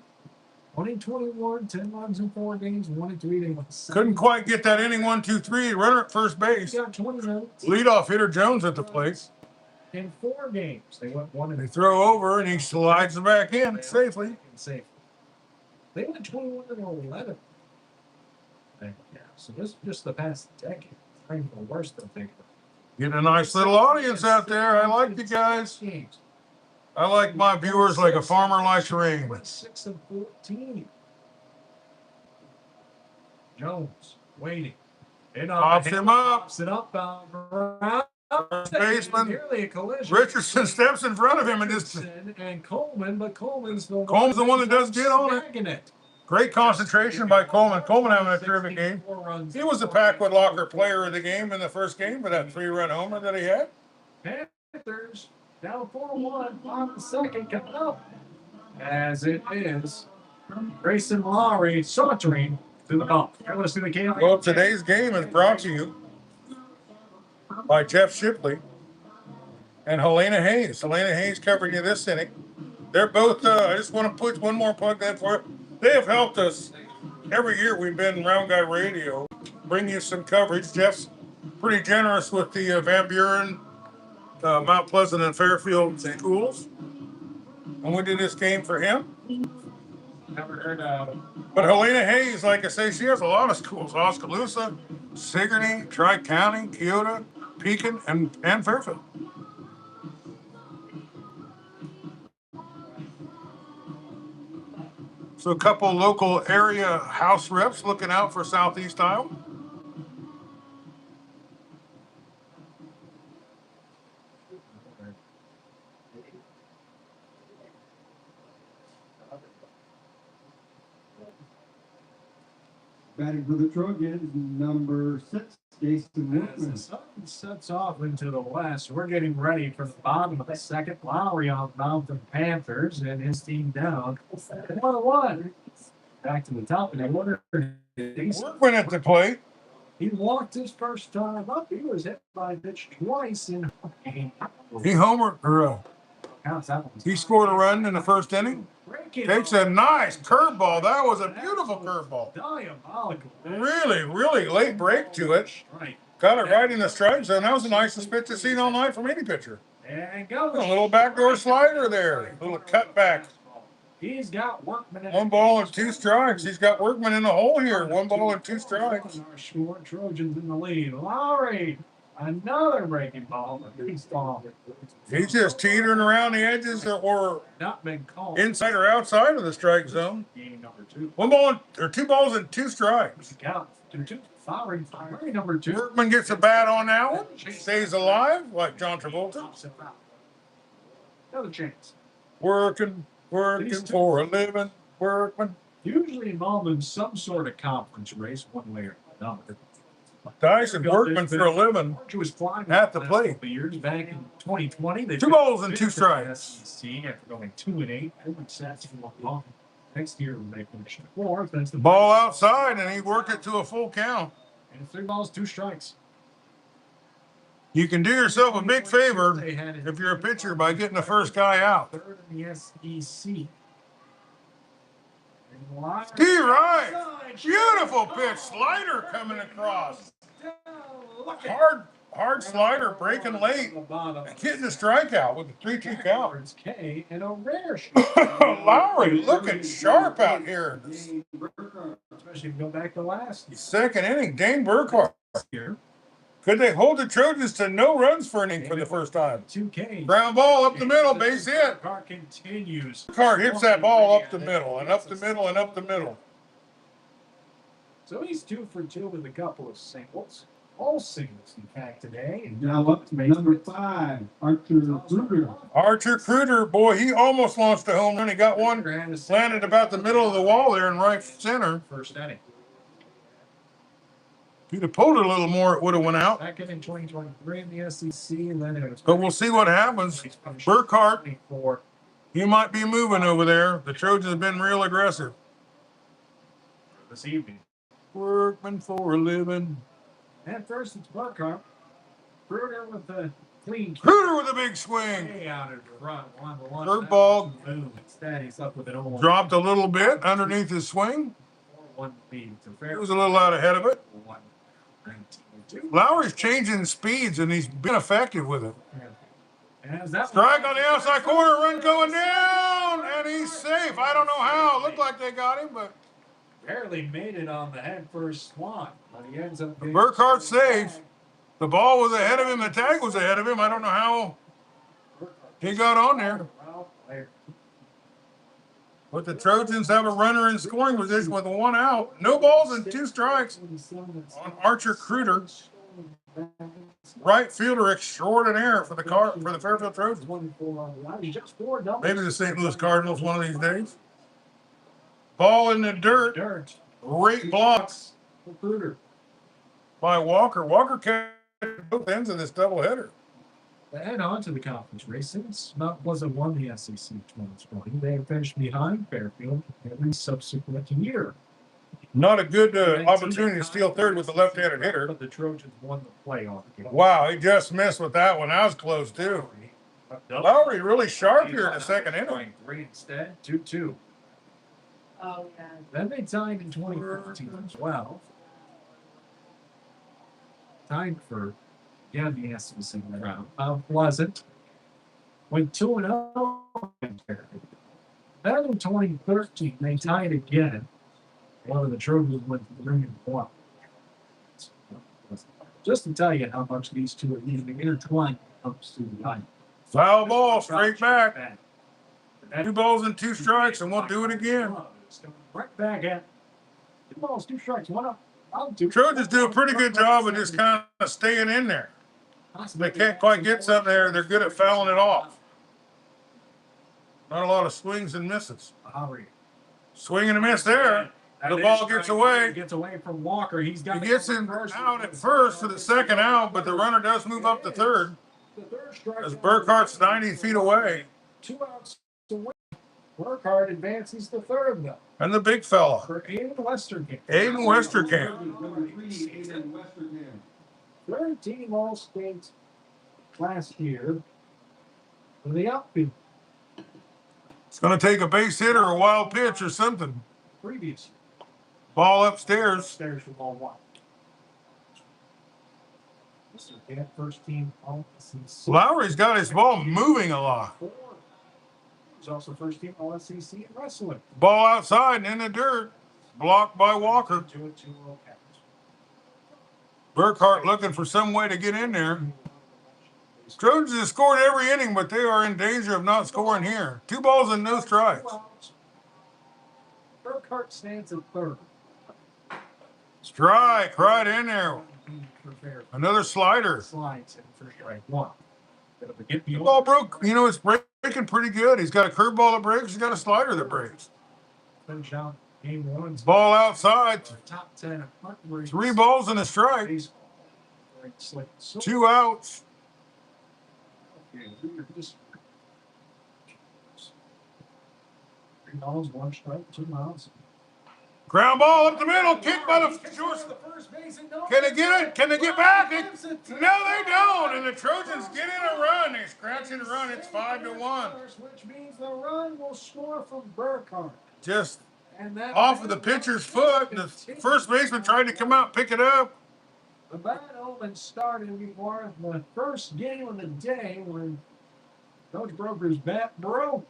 2021, 10 runs in 4 games, 1-3 innings. Couldn't quite get that inning 1-2-3. Runner at first base. Got 20 minutes. Leadoff hitter Jones at the plate. In 4 games, they went 1 They throw over and he slides it back in safely. They went 21-11. Yeah, so this just the past decade. Probably the worst of things. Getting a nice little audience out there. I like you guys. I like my viewers like a farmer likes rain. 6-14. Jones waiting. Pops him up. Pops it up. First baseman. Nearly a collision. Richardson steps in front of him and just. And Coleman, but Coleman's the one that does get on it. Great concentration by Coleman. Coleman having a terrific game. He was the Packwood Locker player of the game in the first game for that 3-run homer that he had. Panthers down 4-1 on the second coming up. As it is Grayson Lowry sauntering to the bump. Let's do the game. Well, today's game is brought to you by Jeff Shipley and Helena Hayes. Helena Hayes covering you this inning. They're both, I just want to put one more plug in for it. They have helped us every year. We've been Round Guy Radio, bring you some coverage. Jeff's pretty generous with the Van Buren, Mount Pleasant, and Fairfield schools. And we did this game for him. Never heard of it. But Helena Hayes, like I say, she has a lot of schools. Oskaloosa, Sigourney, Tri-County, Keota, Pekin, and Fairfield. So a couple local area house reps looking out for Southeast Iowa. Batting for the Trojans, number 6, Jason As the Workman. sun sets off into the west, we're getting ready for the bottom of the second. Lowry on Mountain Panthers and his team down 1-1. Back to the top of the order. Workman at the plate. He walked his first time up. He was hit by a pitch twice in He homered, or he scored a run in the first inning. Takes a nice curveball. That was a beautiful curveball. Diabolical. Really, really late break to it. Got it right in the strike zone. That was the nicest pitch I've seen all night from any pitcher. And A little backdoor slider there. A little cutback. He's got Workman. 1 ball and 2 strikes. He's got Workman in the hole here. 1 ball and 2 strikes. Our short Trojans in the lead. Lowry, another breaking ball. He's just teetering around the edges or not been called inside or outside of the strike zone. Game number 2. 1 ball or 2 balls and 2 strikes. Count 2-2. Lowry, number 2. Workman gets a bat on that one. Stays alive like John Travolta. Another chance. Working for a living. Workman. Usually involved in some sort of conference race, one way or another. Dyson Workman for a living Was flying at the plate. Years back in 2020, they 2 balls and 2 strikes. SEC after going 2-8. Next year they finished 4th. That's the Ball outside, and he worked it to a full count. And 3 balls, 2 strikes. You can do yourself a big favor if you're a pitcher by getting the first guy out. 3rd in the SEC. Ski right. Beautiful pitch. Slider coming across. Hard slider breaking late. Getting the strikeout with the 3-2 count. It's K and a rare Lowry looking sharp out here. Especially if you go back to last Second inning, Dane Burkhardt. year. Could they hold the Trojans to no runs for an inning for the first time? 2K. Ground ball up the middle, base hit. Car continues. Car hits that ball up the middle and up the middle and up the middle. So he's 2 for 2 with a couple of singles. All singles, in fact, today. And Now up to number 5, Archer Kruger. Archer Kruger, boy, he almost launched a home run. He got one landed about the middle of the wall there in right center. First inning. If he'd have pulled it a little more, it would have went out. Second in 2023 in the SEC, and then it was. But we'll see what happens. Burkhart, he might be moving over there. The Trojans have been real aggressive. This evening. Workman for a living. At first, it's Burkhart. Kruger with the clean. Kruger with a big swing. Way out of the front. Third ball. Instead, he's up with an 0-1. Dropped a little bit underneath his swing. 4-1 lead to He was a little out ahead of it. 1-19-2. Lowry's changing speeds, and he's been effective with it. Strike Strike on the outside corner, run going down, and he's safe. I don't know how. It looked like they got him, but barely made it on the head first swan, but he ends up being Burkhart's safe. The ball was ahead of him. The tag was ahead of him. I don't know how he got on there. But the Trojans have a runner in scoring position with 1 out. No balls and 2 strikes on Archer Kruger. Right fielder extraordinaire for the Fairfield Trojans. Maybe the St. Louis Cardinals one of these days. Ball in the dirt. Great blocks by Walker. Walker catches both ends of this doubleheader. And on to the conference races. Mount Pleasant won the SEC 2020. They have finished behind Fairfield every subsequent year. Not a good opportunity to steal third with the left-handed hitter. But the Trojans won the playoff game. Wow, he just missed with that one. That was close, too. Lowry really sharp here in the second inning. 3 instead, 2-2. Oh, yeah. Then they tied in 2015 as well. Tied for the SEC round. Mount Pleasant went 2-0. Then in 2013, they tied again. One of the Trojans went 3-1. Just to tell you how much these two are even intertwined when it comes to the line. Foul ball, straight back. 2 balls and 2 strikes, and we'll do it again. Right back at 2 balls, 2 strikes, 1 up. Trojans do a pretty good job of just kind of staying in there. They can't quite get something there. They're good at fouling it off. Not a lot of swings and misses. Swing and a miss there. The ball gets away. Gets away from Walker. He gets him out at first for the second out, but the runner does move up to third. As Burkhart's 90 feet away. 2 outs away. Burkhart advances to third, though. And the big fella. For Aiden Westerkamp. Aiden Westerkamp. Number 3, Aiden Westerkamp. Third team All-State last year for the outfield. It's going to take a base hit or a wild pitch or something. Previous Ball upstairs. upstairs for ball 1. Westerkamp, first team All-SEC. Lowry's got his ball moving a lot. He's also first team All-SEC in wrestling. Ball outside and in the dirt. Blocked by Walker. 2-2 count. Burkhart looking for some way to get in there. Trojans have scored every inning, but they are in danger of not scoring here. 2 balls and no strikes. Burkhart stands at third. Strike right in there. Another slider. Slides in for strike 1. The ball broke. You know, it's breaking pretty good. He's got a curveball that breaks. He's got a slider that breaks. Finish out game 1. Ball outside. Top 10 of 3 balls and a strike. 2 outs. Three balls, 1 strike, 2 outs. Ground ball up the middle. Kick by the short. Can they get it? Can they get back? No, they don't. And the Trojans get in a run. They scratch and run. It's 5-1. Which means the run will score from Burkhart. Just off of the pitcher's foot. The first baseman tried to come out and pick it up. The bad omen started before the first game of the day when Coach Broker's bat broke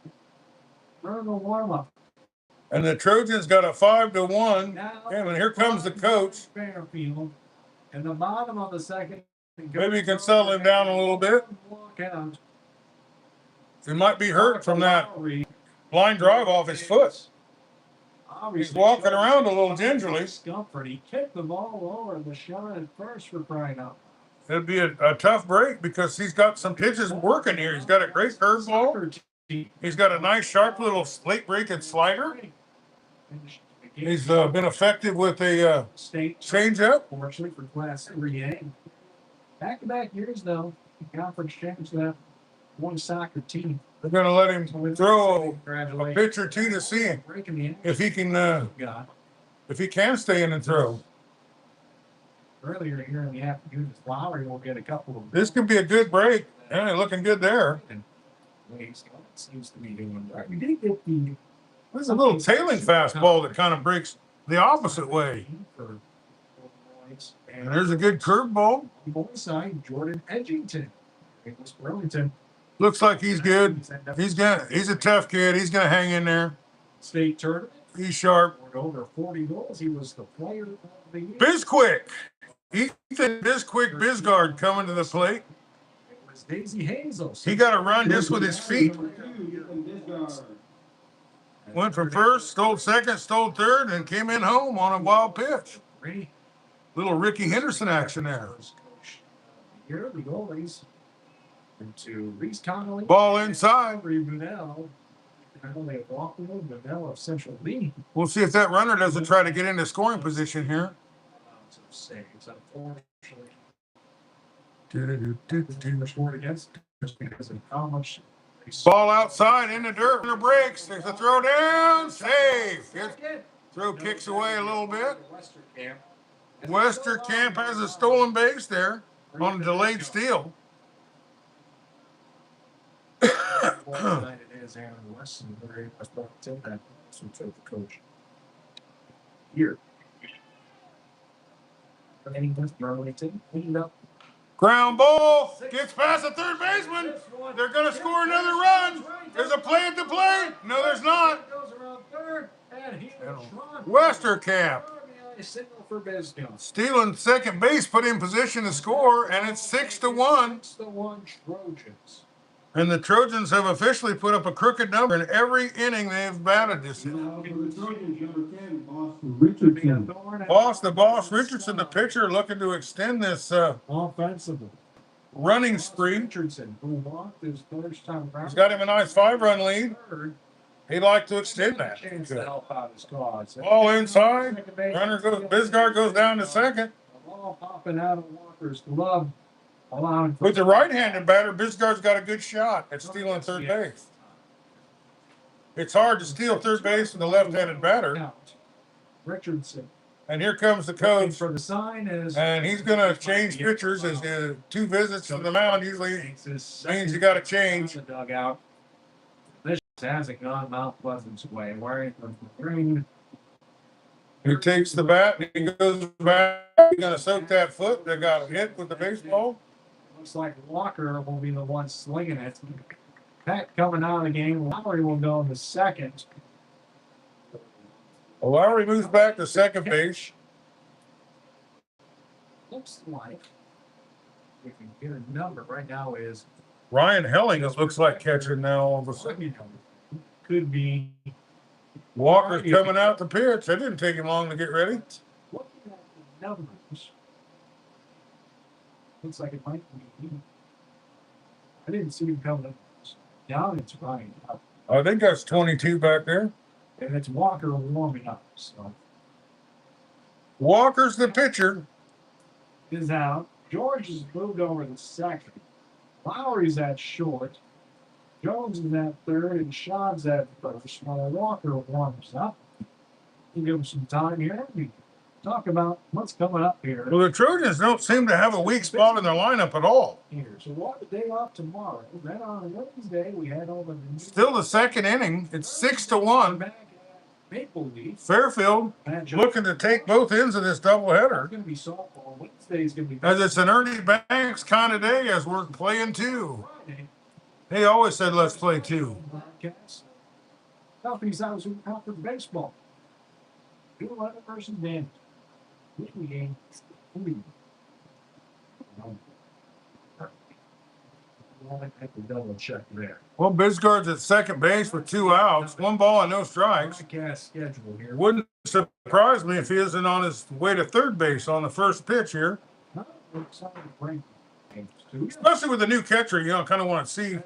during the warm-up. And the Trojans got a 5-1. And here comes the coach. Fairfield. In the bottom of the second Maybe you can settle him down a little bit. Walkout. He might be hurt from that line drive off his foot. He's walking around a little gingerly. Discomfort. He kicked the ball over the shot at first for crying out. It'd be a tough break because he's got some pitches working here. He's got a great curveball. He's got a nice, sharp little late breaking slider. He's been effective with a changeup. Fortunately for Class 3A. Back-to-back years, though, the conference champs that one soccer team. They're going to let him throw a pitch or two to see if he can stay in and throw. Earlier here in the afternoon, Lowry will get a couple of. This could be a good break. Yeah, looking good there. Seems to be doing right. We did get the. There's a little tailing fastball that kind of breaks the opposite way. And there's a good curveball. Boy side, Jordan Edgington. Burlington. Looks like he's good. He's a tough kid. He's gonna hang in there. State tournament. He's sharp. Over 40 goals. He was the player of the year. Bizquick. Ethan Bizguard coming to the plate. It was Daisy Hazel. He got a run just with his feet. Went from first, stole second, stole third, and came in home on a wild pitch. Little Ricky Henderson action there. Here the goalies into Reese Connolly. Ball inside. Brunel. Only Brunel of Central Lee. We'll see if that runner doesn't try to get into scoring position here. Saves, unfortunately. Scored against just because of how much. Ball outside in the dirt. Runner breaks. There's a throw down. Save. Throw kicks away a little bit. Westerkamp has a stolen base there on a delayed steal. It is Aaron Weston. Very much take that to the coach. Here. Burlington cleaned up. Ground ball gets past the third baseman. They're going to score another run. There's a play at the plate. No, there's not. Westerkamp stealing second base, put in position to score, and it's 6-1. 6-1 Trojans. And the Trojans have officially put up a crooked number in every inning they've batted this year. The boss Richardson, the pitcher, looking to extend this offensive running spree. Richardson, who walked his first time around. He's got him a nice 5-run lead. He'd like to extend that. Ball inside. Runner goes. Bizguard goes down to second. The ball popping out of Walker's glove. With the right-handed batter, Bizguard's got a good shot at stealing third base. It's hard to steal third base with a left-handed batter. Richardson. And here comes the coach. For the sign is, and he's going to change pitchers. As 2 visits to the mound usually means you got to change. The dugout. This hasn't gone Mount Pleasant's way. Wearing the green. He takes the bat and he goes back. He's going to soak that foot that got hit with the baseball. Looks like Walker will be the one slinging it. Pat coming out of the game. Lowry will go in the second. Lowry moves back to second base. Looks like we can get a number right now is Ryan Helling. It looks like catching now all of a sudden. Could be Walker's coming out the pitch. It didn't take him long to get ready. Looking at the numbers, looks like it might be. I didn't see him coming up. Down it's Ryan. I think that's 22 back there. And it's Walker warming up. So Walker's the pitcher. Is out. George has moved over the second. Lowry's at short. Jones is at third, and Sean's at first. While Walker warms up. We'll give him some time here. We talk about what's coming up here. Well, the Trojans don't seem to have a weak spot in their lineup at all. Here, so we'll have a day off tomorrow. Then on Wednesday, we head over to still the second inning. It's 6-1. Back at Maple Leaf. Fairfield looking to take both ends of this doubleheader. It's going to be softball. Wednesday's going to be. As it's an Ernie Banks kind of day, as we're playing 2. He always said, "Let's play 2." Southeast House out for baseball. 2-11 versus Dan. Weekly game. Well, I have to double check there. Well, Bisgard's at second base with 2 outs, 1 ball and no strikes. Broadcast schedule here. Wouldn't surprise me if he isn't on his way to third base on the first pitch here. Especially with the new catcher, you know, kind of want to see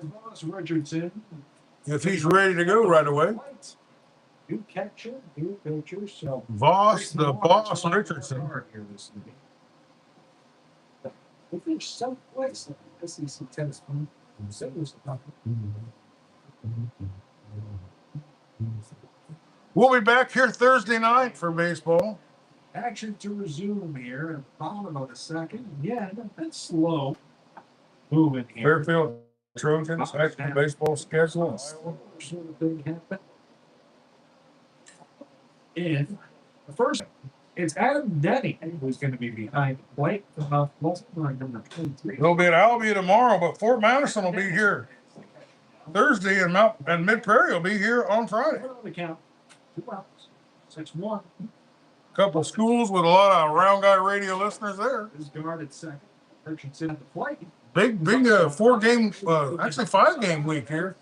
Richardson. if he's ready to go right away. New catcher, new pitcher. So Voss, the boss, Richardson. If there's some place like SEC tennis, so there's We'll be back here Thursday night for baseball. action to resume here at the bottom of the second. Yeah, that's slow moving here. Fairfield Trojans, high school baseball schedule. Sort of thing happen. In the first, it's Adam Denny who's going to be behind the plate. Number 23. It'll be at Albany tomorrow, but Fort Madison will be here Thursday, and Mid Prairie will be here on Friday. The count. 2 outs. 6-1. Couple schools with a lot of Round Guy Radio listeners there. Is guarded second. Richardson at the plate. Big 4-game, actually 5-game week here.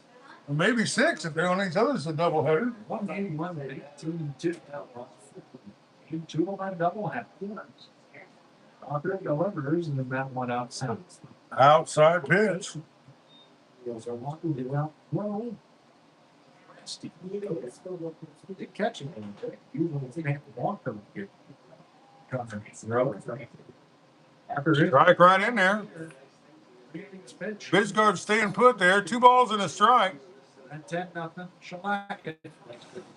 Or maybe 6 if they're on each other's a doubleheader. 181, 18-2. Game 2 on that double half. Walker delivers and then that one outside. Outside pitch. Wheels are walking to out. Well, Steve catching him. You will have to walk them here. Strike right in there. Bisgard staying put there. 2 balls and a strike. And 10-0. Shellac.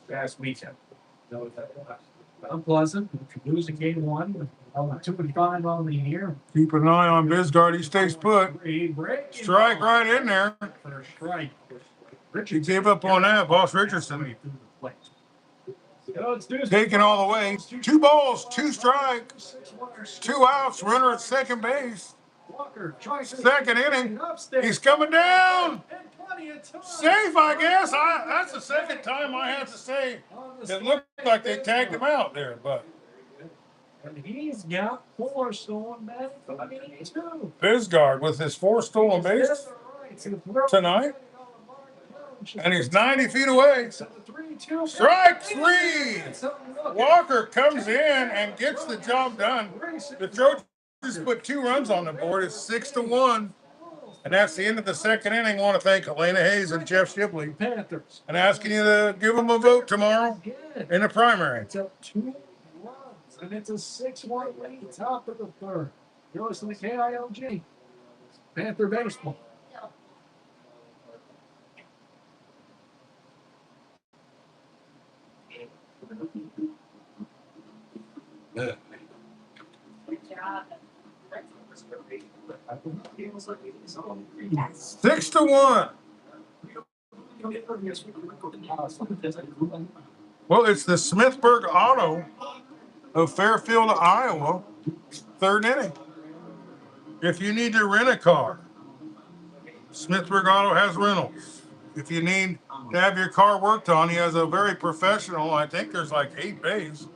Last weekend. Unpleasant. Losing game 1. 2-5 on the year. Keep an eye on Bisgard. He stays put. Strike right in there. For a strike. He gave up on that, Boss Richardson. Taking all the way. 2 balls, 2 strikes, 2 outs. Runner at second base. Second inning. He's coming down. Safe, I guess. That's the second time I have to say it looked like they tagged him out there, but. And he's got 4 stolen bases. Bisgard with his 4 stolen bases tonight. And he's 90 feet away. Strike 3. Walker comes in and gets the job done. The Trojans put 2 runs on the board. It's 6-1. And that's the end of the second inning. I want to thank Elena Hayes and Jeff Shipley. Panthers. And asking you to give them a vote tomorrow in the primary. It's up 2 runs. And it's a 6-1 lead, top of the third. You're listening to KILG. Panther baseball. Good job. 6-1. Well, it's the Smithburg Auto of Fairfield, Iowa, 3rd inning. If you need to rent a car, Smithburg Auto has rentals. If you need to have your car worked on, he has a very professional, I think there's like 8 bays,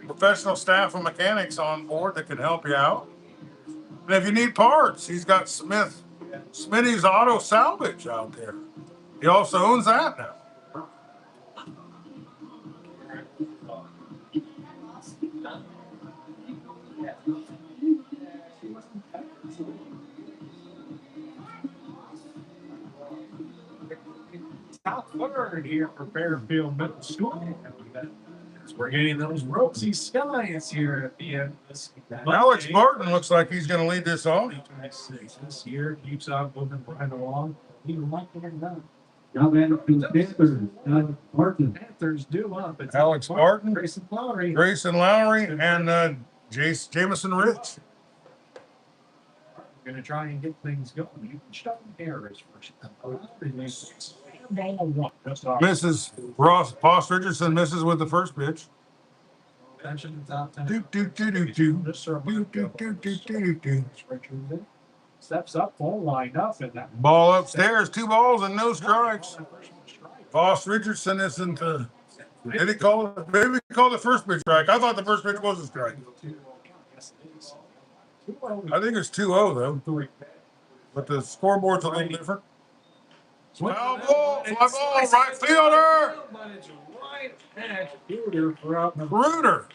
professional staff and mechanics on board that can help you out. And if you need parts, he's got Smitty's Auto Salvage out there. He also owns that now. Top third here for Fairfield Middle School. We're getting those rosy skies here at the end of this. Alex Martin looks like he's going to lead this off. This year keeps on moving right along. He like it or not. Now then, to the Panthers, Martin. Panthers do up. It's Alex Martin, Grayson Lowry, and Jamison Rich. Going to try and get things going. You can shut the errors first. Mrs. Ross Boss Richardson misses with the first pitch. Steps up, full lined up, and that Ball upstairs, 2 balls and no strikes. Boss Richardson isn't. Did he call it? Maybe he called the first pitch strike. I thought the first pitch was a strike. I think it's 2-0 though. but the scoreboard's a little different. Foul ball, fly ball, right fielder. But it's right at Shooter for out number Reuter.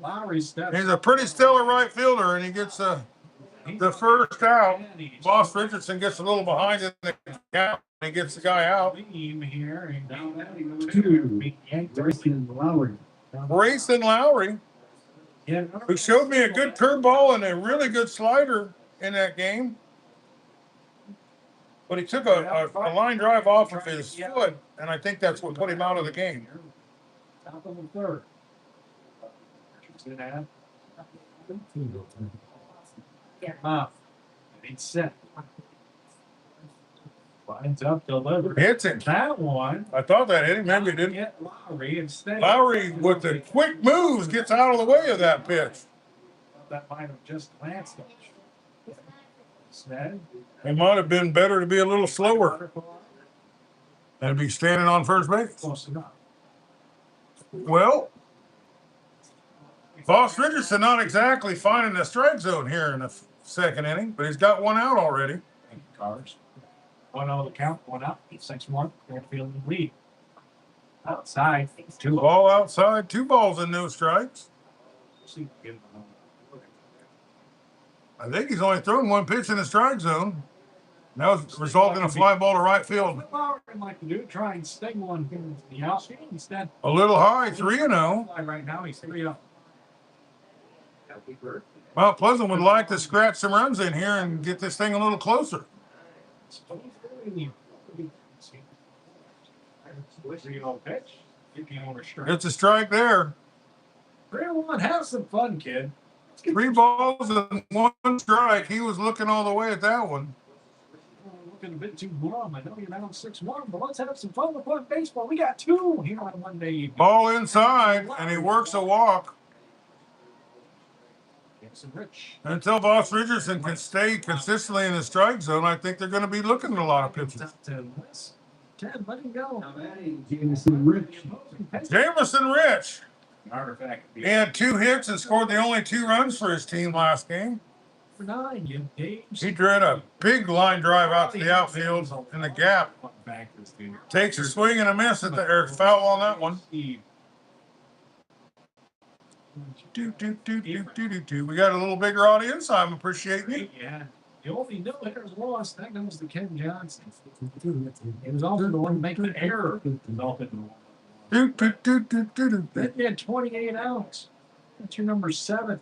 Lowry steps. He's a pretty stellar right fielder, and he gets the first out. Boss Richardson gets a little behind in the count, and he gets the guy out. Here. Two, Grayson Lowry. Grayson Lowry, who showed me a good curveball and a really good slider in that game. But he took a line drive off of his foot, and I think that's what put him out of the game. Top of the third. Off. It's set. Lines up, delivered. Hits him. That one. I thought that hit him. Maybe it didn't. Get Lowry instead. Lowry, with the quick moves, gets out of the way of that pitch. That might have just glanced at. Instead. It might have been better to be a little slower than to be standing on first base. Close enough. Well, Boss Richardson not exactly finding the strike zone here in the second inning, but he's got one out already. Cars. 1-0 the count, 1 out. 6-1. Fairfield in the lead. Outside. 2 Ball outside, 2 balls and no strikes. I think he's only thrown 1 pitch in the strike zone. That was resulting in a fly ball to right field. Like to do, try and sting one in the outfield instead. A little high, 3-0. Right now he's 3-0. Mount Pleasant would like to scratch some runs in here and get this thing a little closer. 3-0 pitch. It's a strike there. 3-1. Have some fun, kid. 3 balls and 1 strike. He was looking all the way at that one. Looking a bit too glum. I know you're down 6-1, but let's have some fun with playing baseball. We got 2 here on Monday evening. Ball inside, and he works a walk. Rich. Until Boss Richardson can stay consistently in the strike zone, I think they're going to be looking at a lot of pitches. 10, let him go. Jameson Rich. Jameson Rich. Artifact. He had 2 hits and scored the only 2 runs for his team last game. For 9, you Daves. He drew a big line drive out to the outfield in the gap. Takes a swing and a miss at the foul on that one. We got a little bigger audience. I'm appreciating it. Yeah. The only no hitters lost, that goes to Ken Johnson. He was also the one making an error. Then you had 28 outs. That's your number 7.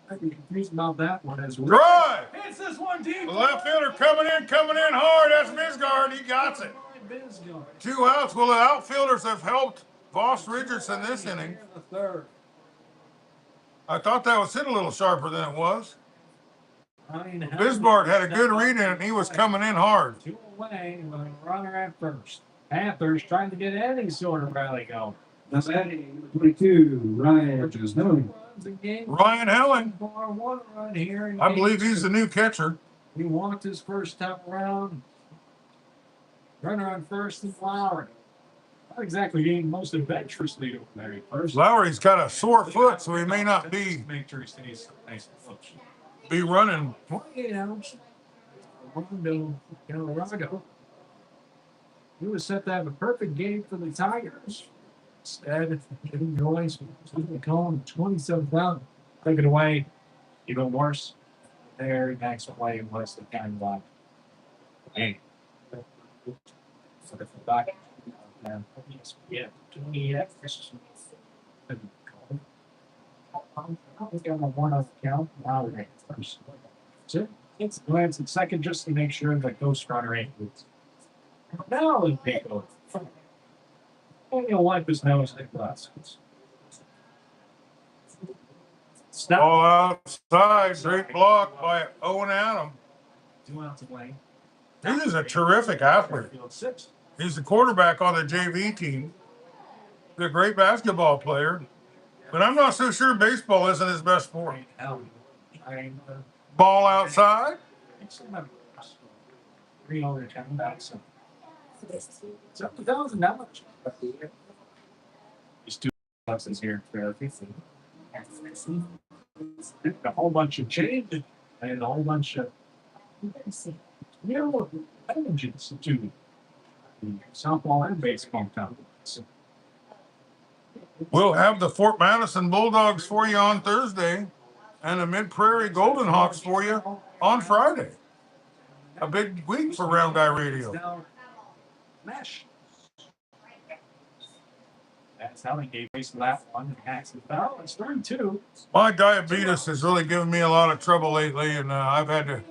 I'd be confused about that one as well. Drive! It's this one, team. The left fielder coming in hard. That's Bisgard. He got it. 2 outs. Well, the outfielders have helped Boss Richardson this inning. I thought that was hit a little sharper than it was. Bismarck had a good read in it, and he was coming in hard. 2 away with a runner at first. Panthers trying to get any sort of rally going. That's batting 22, Ryan Helling. Ryan Helling. 1 run here. I believe he's the new catcher. He walked his first time around. Runner on first and Lowry. Not exactly getting most adventurously over there first. Lowry's got a sore foot, so he may not be running. 28 outs. Rondo, Colorado. He was set to have a perfect game for the Tigers. Instead, Jim Joyce was calling 27th out. Took it away. Even worse. Their next play was the kind of like game. So the back. Yeah, 28. He's got a 1-0 count. Now we're first. So it's a glance at second just to make sure that Ghost Runner ain't loose. Now let's pick over. And he'll wipe his nose at glasses. Stop. Ball outside. Great block by Owen Adam. 2 outs away. He is a terrific athlete. He's the quarterback on the JV team. He's a great basketball player. But I'm not so sure baseball isn't his best sport. Ball outside. It's up to $1,000. These 2 boxes here in Fairfield. A whole bunch of change. And a whole bunch of engines to the softball and baseball companies. We'll have the Fort Madison Bulldogs for you on Thursday and the Mid Prairie Golden Hawks for you on Friday. A big week for Round Guy Radio. Mesh. That's how they gave Race that one. Hacks the foul. It's 3-2. My diabetes has really given me a lot of trouble lately, and I've had to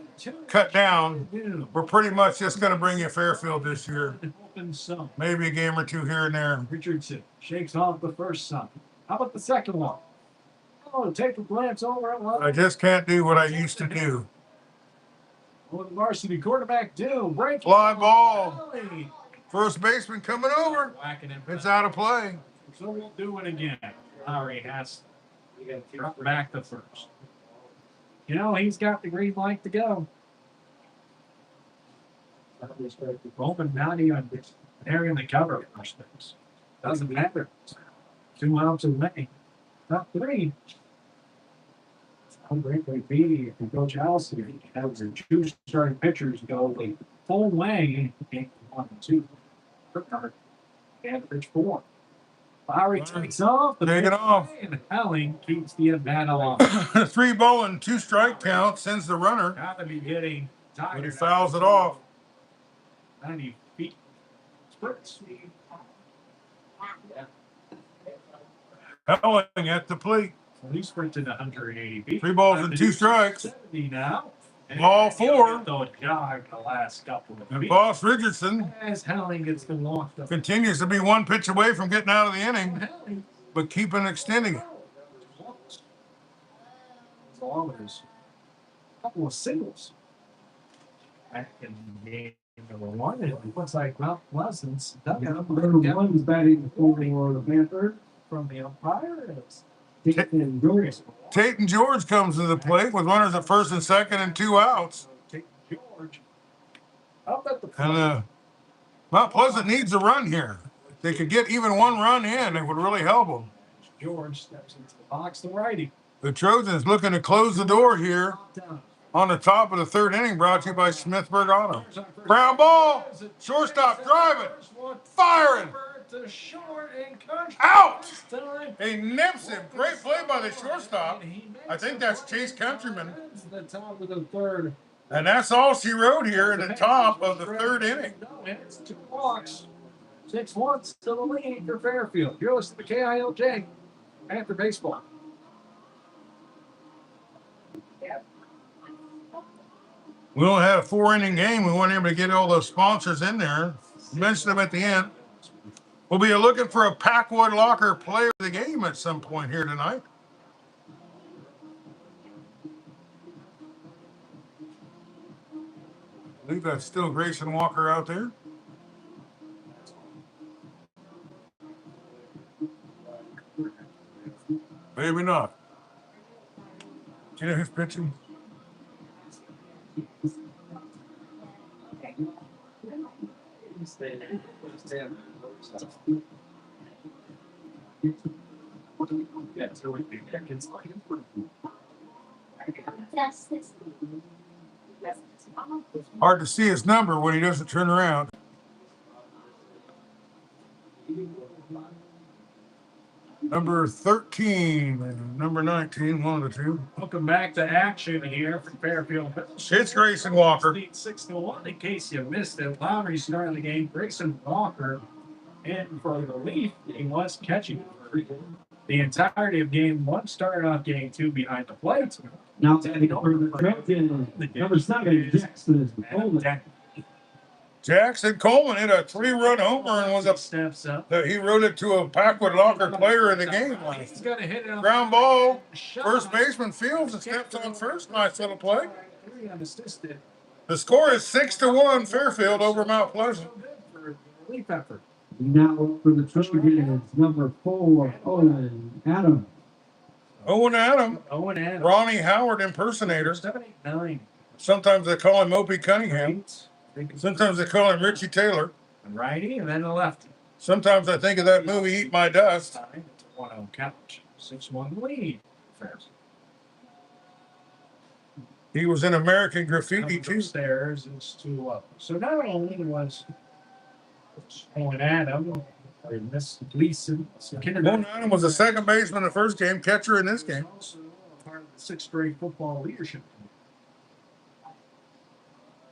cut down. We're pretty much just going to bring you Fairfield this year. Maybe a game or two here and there. Richardson shakes off the first son. How about the second one? Oh, take a glance over at one. I just can't do what I used to do. Well, the varsity quarterback do. Break. Fly ball. First baseman coming over. It's out of play. So we'll do it again. Lowry has to drop back the first. You know, he's got the green light to go. Bowman not even there in the cover first things. Doesn't matter. 2 outs in May. Not 3. How great would it be if Coach Allison has their 2 starting pitchers go the full way in 1-2. And pitch 4. Lowry takes off. Take it off. And Helling keeps the at-bat on. 3 ball and 2 strike count sends the runner. Got to be getting tired. But he fouls it off. 90 feet. Sprints. Helling at the plate. So he sprinted 180 feet. 3 balls and 2 strikes. 70 now. Ball 4. They'll jog the last couple of And feet. Boss Richardson As Helling gets the loft up. continues to be 1 pitch away from getting out of the inning, but keeping extending it. Kilometers. A couple of singles. Back in game number 1, it looks like Mount Pleasant's Number 1 is batting for the Panther. from the umpire. Dayton George. Tate and George comes to the plate with runners at first and second and 2 outs. George. Up at the And Mount Pleasant needs a run here. If they could get even 1 run in, it would really help them. George steps into the box, the righty. The Trojans looking to close the door here on the top of the 3rd inning, brought to you by Smithburg Auto. Ground ball, shortstop driving, firing, out. He nips him. Great play by the shortstop. I think that's Chase Countryman. The top of the 3rd. And that's all she wrote here in the top of the 3rd inning. It's 2 walks. 6-1 still the lead for Fairfield. You're listening to KILJ after baseball. We only had a 4-inning game. We weren't able to get all those sponsors in there. Mentioned them at the end. We'll be looking for a Packwood Locker player of the game at some point here tonight. I believe that's still Grayson Walker out there. Maybe not. Do you know who's pitching? Hard to see his number when he doesn't turn around. Number 13 and number 19, one of the two. Welcome back to action here from Fairfield. It's Grayson Walker. 6-1 in case you missed it. Lowry starting the game. Grayson Walker in for the relief. He was catching the entirety of game 1. Started off game 2 behind the plate. Now batting for the Trojans. Number 7, Jackson Coleman. Jackson Coleman hit a 3-run homer and was a steps up. He wrote it to a Packwood Locker player in the game. He's gonna hit it. Ground ball. First baseman fields and steps on first. Nice little play. The score is 6-1 Fairfield over Mount Pleasant. Relief effort. Now for the Trojans, number 4, Owen Adam. Owen Adam. Owen Adam. Ronnie Howard impersonator. 7-8-9. Sometimes they call him Opie Cunningham. Sometimes they call him Richie Taylor. A righty and then a lefty. Sometimes I think of that movie Eat My Dust. It's a 1-0 count. 6-1 lead. He was in American Graffiti too. Upstairs is 2-0. So not only was going at him, or Miss Gleason, Moon Adam was a second baseman in the first game, catcher in this game. Also part of the sixth grade football leadership team.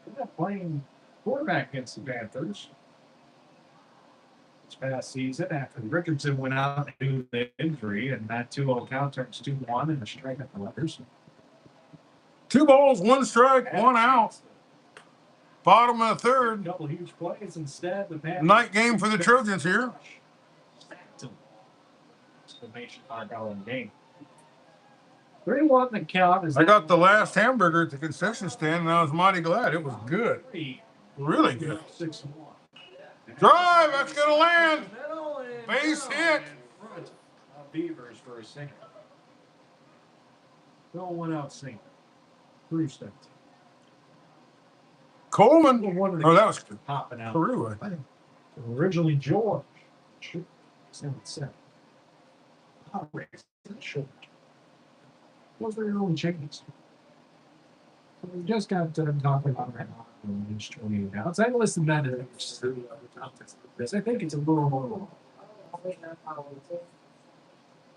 They're not playing quarterback against the Panthers this past season after Richardson went out due to the injury, and that 2-0 count turns 2-1 and a strike at the letters. 2 balls, 1 strike, 1 out. Bottom of the third. Couple huge plays instead. The Panthers Night game for the Trojans here. Exclamation mark out in the game. 3-1 the count is. I got the last hamburger at the concession stand, and I was mighty glad. It was good. Really good. 6-1. Drive, that's gonna land. Base hit. Beavers for a single. Don't one out single. Bruce that. Coleman. Oh, that was Popping out. Peru, I think. Originally George. 7-7. Those were your own chickens. We just got done talking about right now. 28 outs. I listened to that. I think it's a little more.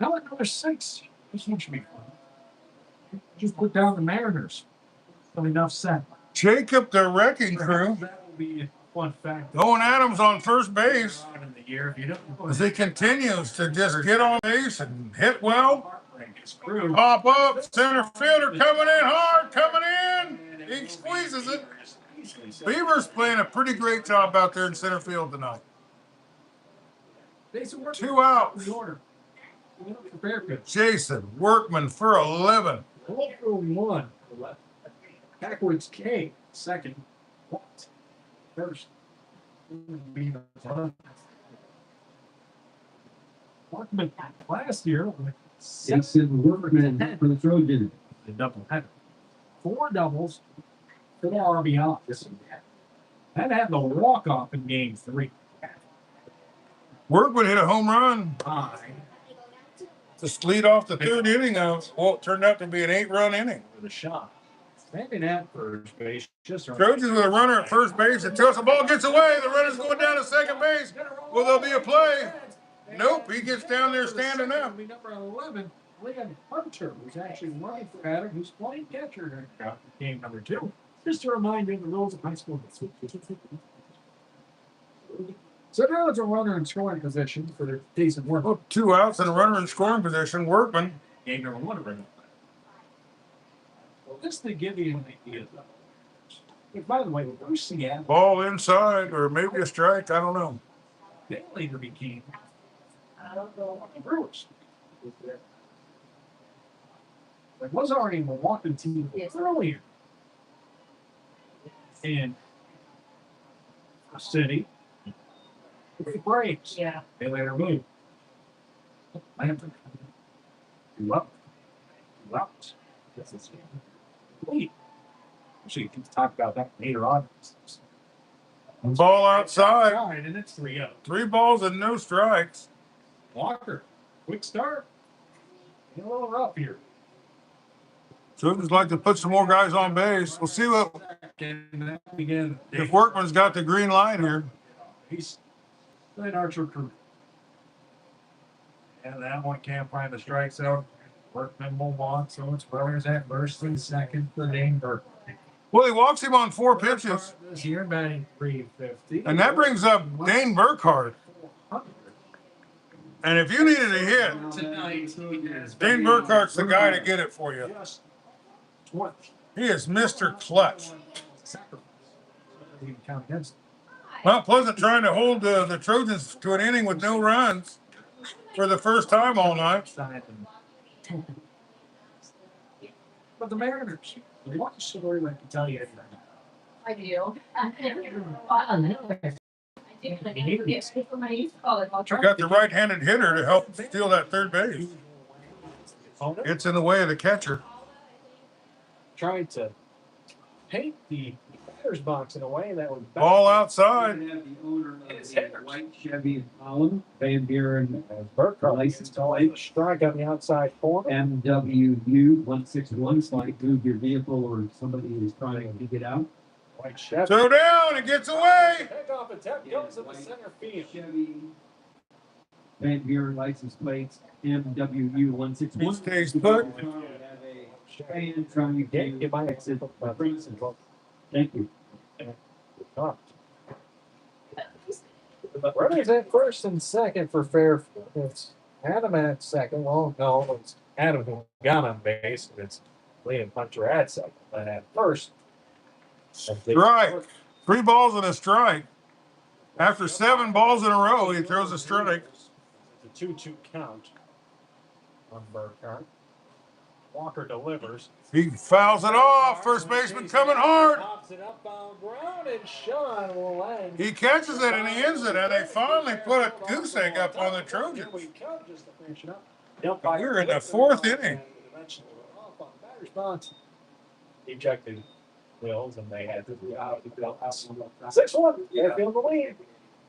Now another 6. This one should be fun. Just put down the Mariners. Enough said. Jacob, the wrecking crew. That will be a fun fact. Owen Adams on first base In the year, if you don't as he continues to just get on base and hit well. Screw. Pop up, center fielder coming in hard, coming in. He squeezes it. Beavers playing a pretty great job out there in center field tonight. 2 outs. Fairfield. Jason Workman for 11. 1. Backwards K. Second. What? First. Workman last year. Jason Workman for the Trojans. The double header. 4 doubles. 4 RBIs. That had the walk-off in game 3. Workman hit a home run 5. to lead off the third inning of what turned out to be an 8-run inning. With a shot. Standing at first base. Just Trojans with a runner at first base until the ball gets away. The runner's going down to second base. Will there be a play? Nope, he gets down there standing up. Number 11, Liam Hunter, who's actually running for Adam, who's playing catcher in game number 2. Just to remind you of the rules of high school. So now it's a runner in scoring position for the decent work. Oh, 2 outs and a runner in scoring position. Workman. Game number 1 already. Well, this to give you an idea. By the way, Bruce Seattle, Ball inside or maybe a strike. I don't know. they later became the Brewers. There was already a Milwaukee team earlier in the city. The Braves. Yeah. They later moved. Atlanta. 2 up. 2 outs. This is complete. So you can talk about that later on. Ball outside. And it's 3-0. 3 balls and no strikes. Walker, quick start. Get a little rough here. Trojans like to put some more guys on base. We'll see what Again, if Workman's got the green light here. he's an Archer crew. And that one can't find the strike zone. Workman will walk, so it's runners at first and second for Dane Burke. Well, he walks him on 4 pitches, This year batting 350. and that brings up Dane Burkhardt. And if you needed a hit, Tonight, Dane Burkhardt's the guy to get it for you. Just 20. He is Mr. Clutch. Sacrifice. You can count against Mount Pleasant trying to hold the Trojans to an inning with no runs for the first time all night. it. But the Mariners, what story I can tell you? I do. Got the right-handed hitter to help steal that third base. It's in the way of the catcher. Tried to paint the batter's box in a way that was Ball We're outside. gonna have the owner of It's the hitters. white Chevy in Holland, Van Buren, Burkhardt license gets called a plate, strike on the outside corner. MWU 161. So you move your vehicle or somebody is trying to get out. White Chevy. Throw down. It gets away. Pickoff attempt goes in the center field. Chevy, Van Buren license plates, MWU 161. He stays put. We have a fan trying You to might exit the have premises. Thank you. Runners at first and second for Fairfield. It's Adam at second. Well, no, it's Adam who got on base. It's Liam Hunter at second. But at first, Strike. 3 balls and a strike. After 7 balls in a row, he throws a strike. It's a 2-2 count on Burkhardt. Walker delivers. He fouls it off. First baseman coming hard. Pops it up on ground and Sean will land. He catches it and he ends it, and they finally put a goose egg up on the Trojans. Here we come, just to finish it up. We're in the 4th inning. Ejected Wills, and they had to be out. 6-1. Fairfield the lead.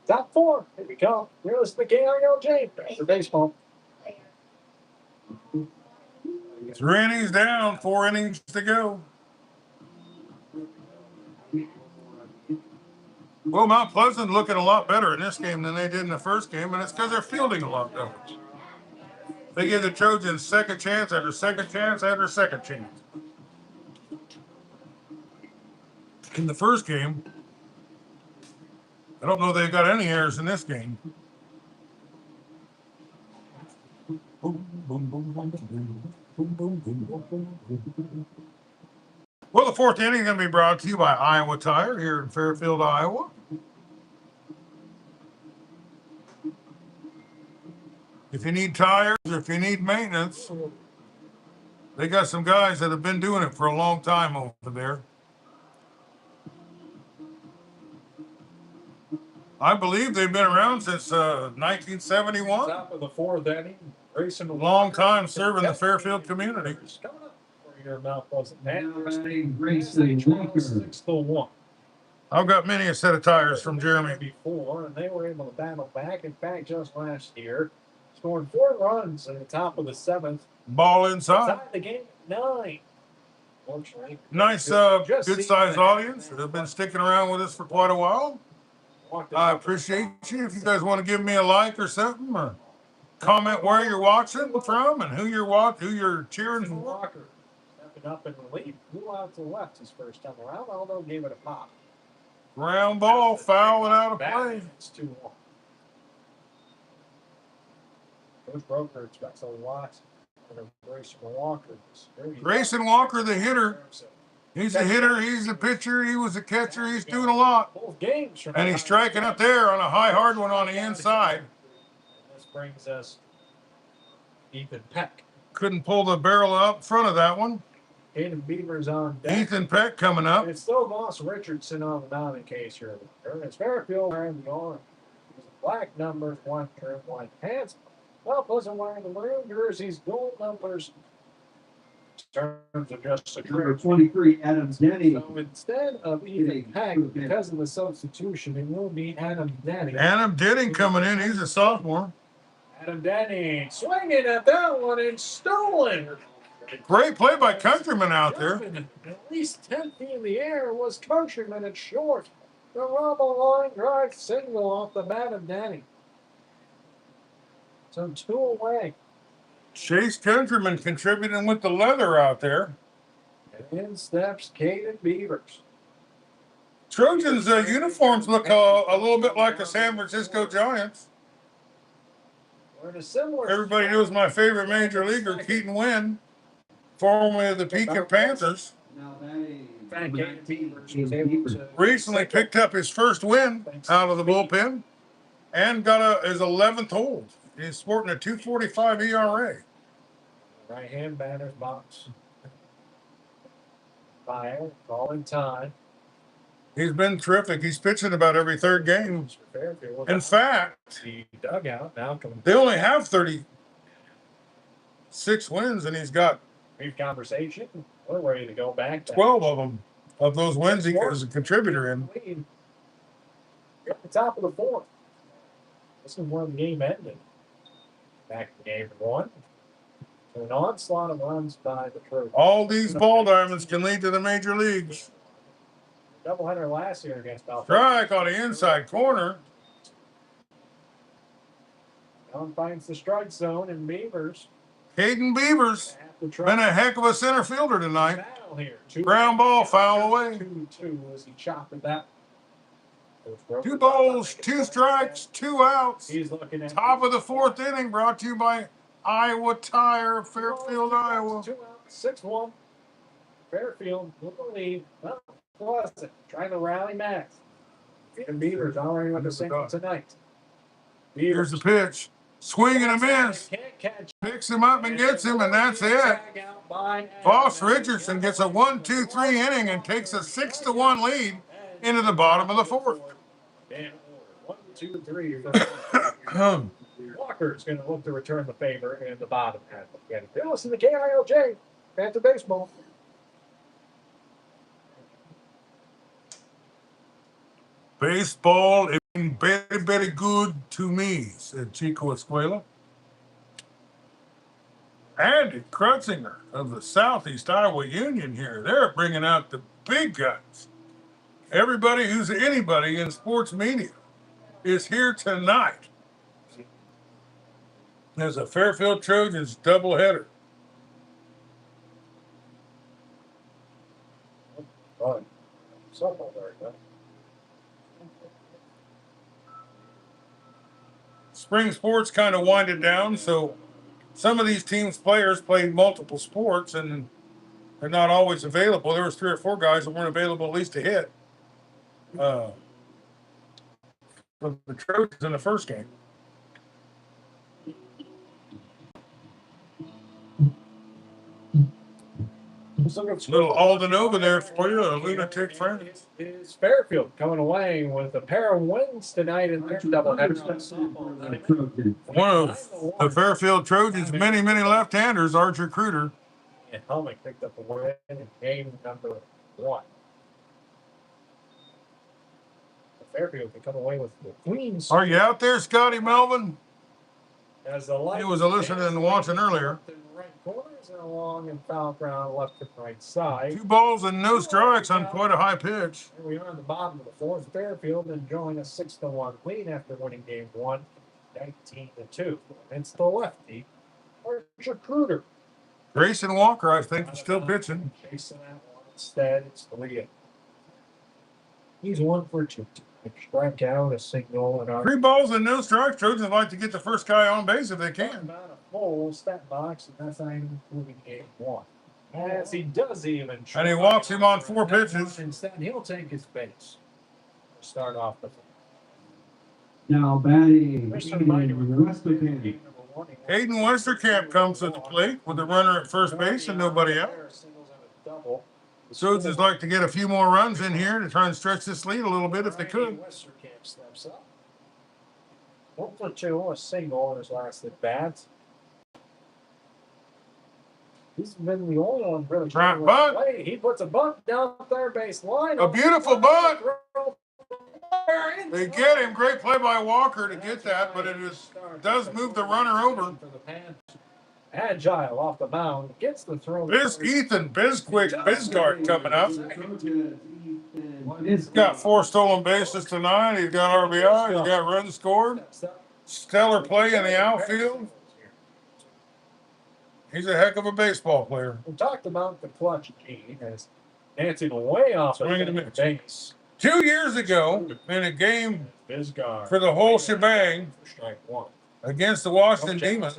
Top 4. Here we come. Realistic Ariel James. For baseball. 3 innings down, 4 innings to go. Well, Mount Pleasant looking a lot better in this game than they did in the first game, and it's because they're fielding a lot better. They give the Trojans second chance after second chance after second chance. In the first game, I don't know they got any errors in this game. Well, the 4th inning is going to be brought to you by Iowa Tire here in Fairfield, Iowa. If you need tires, or if you need maintenance, they got some guys that have been doing it for a long time over there. I believe they've been around since 1971. Top of the 4th inning. Racing A long time serving the Fairfield community. Coming up for your Mount Pleasant. Racing Walker. 6-1. I've got many a set of tires from Jeremy. Before, and they were able to battle back. In fact, just last year, scored 4 runs at the top of the 7th. Ball inside. Tied the game at 9. Fortunately, Nice, good sized audience that have been sticking around with us for quite a while. I appreciate you. If you guys want to give me a like or something, or comment where you're watching from and who you're cheering for. Walker stepping up in the lead. Blew out to the left his first time around, although gave it a pop. Ground ball, foul and out of play. It's 2-1. Coach Broker expects a lot of Grayson Walker. Grayson Walker, the hitter. He's a hitter, he's a pitcher, he was a catcher, he's doing a lot. Both games. And he's striking up there on a high hard one on the inside. And this brings us Ethan Peck. Couldn't pull the barrel up front of that one. Hayden Beaver's on deck. Ethan Peck coming up. It's still Moss Richardson on the mound in case you're there. It's Fairfield wearing the orange. Black numbers, 1 shirt, white pants. Well, wasn't wearing the maroon jerseys, gold numbers. Terms of just a Number trip. 23, Adams Denny. So instead of Ethan Peck, because of the substitution, it will be Adam Denny. Adam Denning coming in, he's a sophomore. Adam Denny swinging at that one and stolen. Great play by Countryman out there. Jumping at least 10 feet in the air was Countryman at short. The rumble line drive single off the bat of Denny. So 2 away. Chase Countryman contributing with the leather out there. And in steps Caden Beavers. Trojans' uniforms look a little bit like the San Francisco Giants. We're in a similar. Everybody knows my favorite major leaguer, Keaton Wynn, formerly of the Pekin Panthers. Now that is In fact, Caden Beavers was able to Recently picked up his first win out of the bullpen and got his 11th hold. He's sporting a 2.45 ERA. right hand batter's box. Fire, calling time. He's been terrific. He's pitching about every 3rd game. In fact, The dugout now coming. they only have 36 wins, and he's got Brief conversation. We're ready to go back. 12 of them. of those wins he was a contributor in. At the top of the fourth. This is where the game ended. Back in game one. An onslaught of runs by the Trojans. All these ball diamonds can lead to the major leagues. Doubleheader last year against Fairfield. Strike on the inside corner. Allen finds the strike zone, and Beavers. Caden Beavers been a heck of a center fielder tonight. Here. Ground ball, foul away. 2-2 as he chopped at that. 2 balls, 2 strikes, 2 outs. He's looking at top of the 4th inning, brought to you by Iowa Tire, Fairfield, Iowa. 2 outs, 6-1. Fairfield with the lead. Well, Pleasant trying to rally Max. And Beavers already with the single tonight. Here's the pitch. Swing and a miss. Picks him up and gets him, and that's it. Boss Richardson gets a 1-2-3 inning and takes a 6-1 lead into the bottom of the 4th. 1, 2, 3. Walker's going to look to return the favor in the bottom half. You're listening to KILJ, Panther Baseball. Baseball is very, very good to me, said Chico Escuela. Andy Krutzinger of the Southeast Iowa Union here. They're bringing out the big guns. Everybody who's anybody in sports media is here tonight. There's a Fairfield Trojans doubleheader. Right. Softball there, huh? Spring sports kind of winded down, so some of these teams' players played multiple sports, and they're not always available. There was 3 or 4 guys that weren't available at least to hit. For the Trojans in the first game. Little Alden over there for you, a lunatic friend. Is Fairfield coming away with a pair of wins tonight in their doubleheader. One of the Fairfield Trojans' many, many left-handers, Archer Cruder. And Helmick picked up a win in game number 1. Fairfield can come away with the Queens. Are you out there, Scotty Melvin? As the light He was listening and watching earlier. Right corners and along and foul ground left to right side. 2 balls and no strikes on quite a high pitch. Here we are in the bottom of the 4th. Fairfield enjoying a 6-1 lead after winning game 1, 19-2. It's the lefty, Archer Cruder. Grayson Walker, I think, is still pitching. Chasing that one instead. It's the lead. He's 1 for 2. Strike out, a single, and 3 balls and no strikes. Trojans like to get the first guy on base if they can. About a full stat box, and that's not even moving game 1. As he does even. And he walks him on 4 pitches. Instead, he'll take his base. Start off with. Now batting, Aiden Hayden Westerkamp comes to the plate with a runner at first base and nobody out. The Trojans like to get a few more runs in here to try and stretch this lead a little bit if they could. Westerkamp steps up. 1 for 2, a single in his last at bat. He's been the only one really trying to bunt. play. He puts a bunt down third base line. A beautiful bunt. They get him. Great play by Walker to get that, but does move the runner over. Agile off the mound, gets the throw. Ethan Bisgard coming up. He's got 4 stolen bases tonight. He's got RBI. He's got runs scored. Stellar play in the outfield. He's a heck of a baseball player. We talked about the clutch gene as dancing way off the base. 2 years ago, in a game Bisgard for the whole shebang strike 1 against the Washington Demons,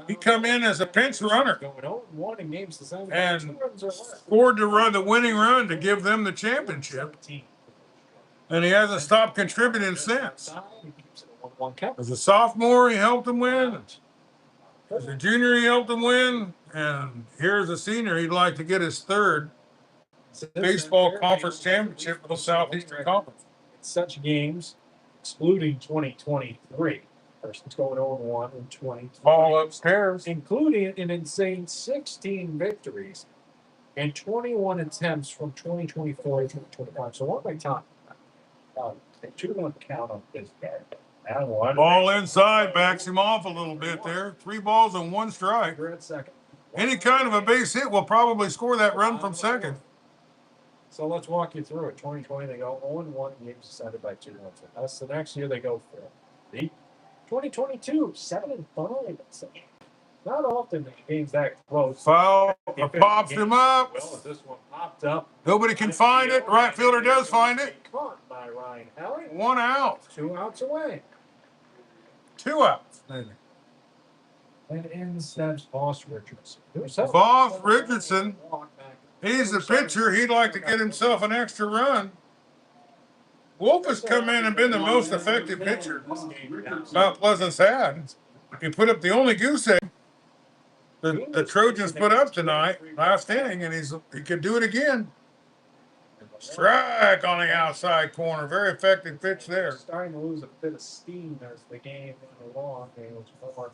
he come in as a pinch runner and scored the winning run to give them the championship. And he hasn't stopped contributing since. As a sophomore, he helped them win. As a junior, he helped them win. And here's a senior, he'd like to get his 3rd baseball conference championship for the Southeastern Conference. Such games, excluding 2023. Person's going 0-1 in 2020. All upstairs. Including an insane 16 victories and 21 attempts from 2024 to 2025. So what am I talking about? 2-1 count on this guy. And one. Ball inside, backs him off a little bit there. 3 balls and 1 strike. We're at second. Any kind of a base hit will probably score that run from second. So let's walk you through it. 2020, they go 0-1 games decided by 2 runs. That's the next year they go for it. 2022, 7-5. Not often the game's that close. Foul, pops him up. Well, this one popped up. Nobody can find it. Right fielder does find it. Caught by Ryan Howard. 1 out. 2 outs away. 2 outs. And in steps Boss Richardson. Boss Richardson. He's the pitcher. He'd like to get himself an extra run. Wolf has come in and been the most effective pitcher Mount Pleasant's had. He put up the only goose egg the Trojans put up tonight, last inning, and he could do it again. Strike on the outside corner. Very effective pitch there. Starting to lose a bit of steam as the game went along. It was more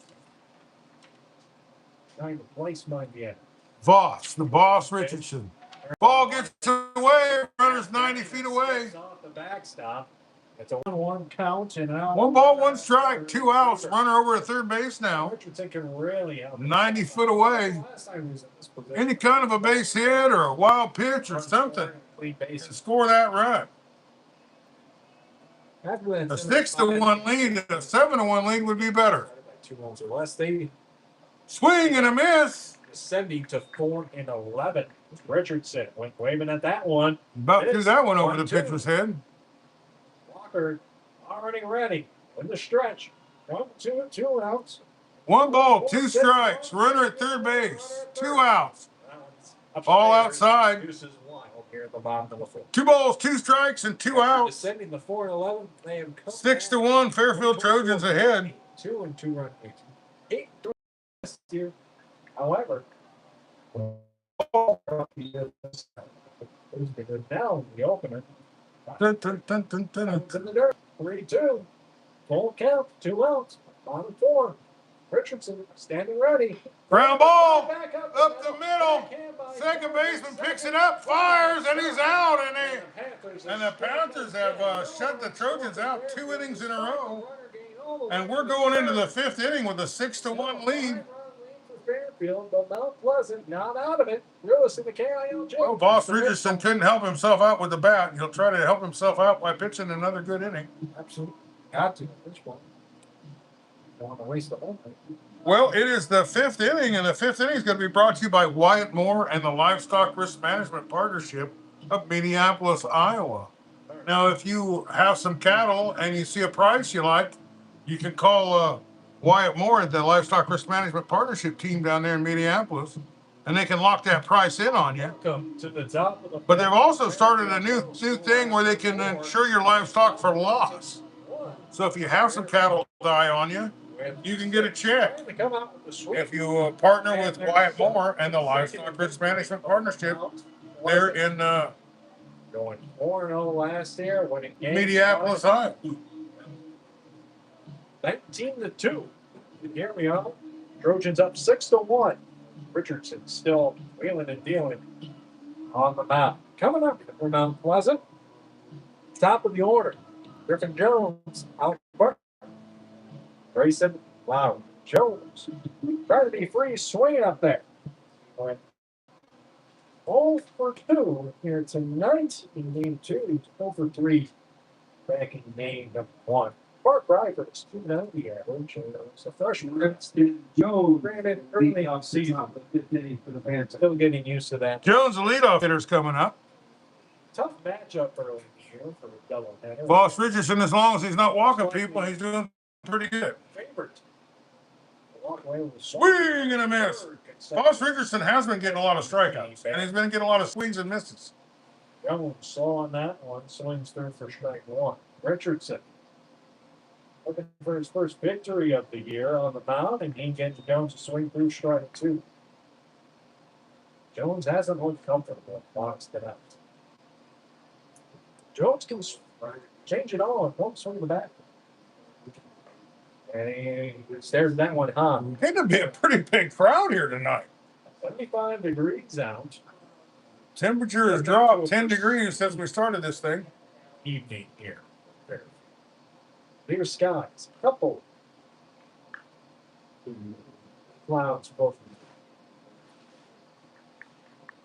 trying to place my get. Voss, the Boss Richardson. Ball gets away. Runner's 90 feet away. Off the backstop. It's a 1-1 count and out. 1 ball, 1 strike, 2 outs. Runner over at third base now. Richardson can really help. 90 foot away. Last time he was in this position. Any kind of a base hit or a wild pitch or something to score that run. A 6-1 lead, a 7-1 lead would be better. 2 runs or less. They Swing and a miss. ascending to 4-11. Richardson went waving at that one. About threw that one over the pitcher's head. Walker already ready in the stretch. 1-2 outs. 1 ball, 2 strikes. Runner at third base. 2 outs. All outside. Deuces wild here at the bottom of the fourth. 2 balls, 2 strikes, and 2 outs. Descending to 4-11. They have 6-1. Fairfield Trojans ahead. 2 and 2 run lead. 8-3 this year. However, down the opener. Dun, dun, dun, dun, dun, dun. It's in the dirt. 3-2. Full count. 2 outs. Bottom 4. Richardson standing ready. Ground ball Back up the middle. Second baseman picks it up, fires, and he's out. And the Panthers have shut the Trojans out 2 innings in a row. And we're going into the 5th inning with a 6-1 lead. Fairfield, but Mount Pleasant not out of it. Lewis in the KILJ. Well, Boss Richardson couldn't help himself out with the bat. He'll try to help himself out by pitching another good inning. Absolutely. Got to. This one. Don't want to waste the whole thing. Well, it is the 5th inning, and the 5th inning is going to be brought to you by Wyatt Moore and the Livestock Risk Management Partnership of Minneapolis, Iowa. Now, if you have some cattle and you see a price you like, you can call Wyatt Moore at the Livestock Risk Management Partnership team down there in Minneapolis, and they can lock that price in on you. Welcome to the top of the. But they've also started a new thing where they can insure your livestock for loss. So if you have some cattle die on you, you can get a check. If you partner with Wyatt Moore and the Livestock Risk Management Partnership, they're in Going 4-0 last year, winning games. Minneapolis, Iowa. 19-2. Here we are. Trojans up 6-1. Richardson still wheeling and dealing on the mound. Coming up for Mount Pleasant, top of the order. Griffin Jones out front. Grayson Lowry. Jones trying to be free, swinging up there. 0 for 2 here tonight in game 2. He's 0 for 3 back in game number 1. Mark Rivers, 290 average. It's a freshman. Joe, Granted, the early off season. the 5th inning for the Panthers. Still getting used to that. Jones, the leadoff hitter's coming up. Tough matchup early in the year for a doubleheader. Boss Richardson, as long as he's not walking people, he's doing pretty good. Favorite. Walk away with a Swing and a miss. Boss Richardson has been getting a lot of strikeouts, and he's been getting a lot of swings and misses. Jones slow on that one. Swings through for strike 1. Richardson looking for his first victory of the year on the mound, and he gets Jones to swing through strike 2. Jones hasn't looked comfortable boxed it out. Jones can change it all and won't swing the bat. And he stares at that one high. Going to be a pretty big crowd here tonight. 75 degrees out. Temperature has dropped 10 degrees since we started this thing. Evening here. Clear skies. Couple clouds both.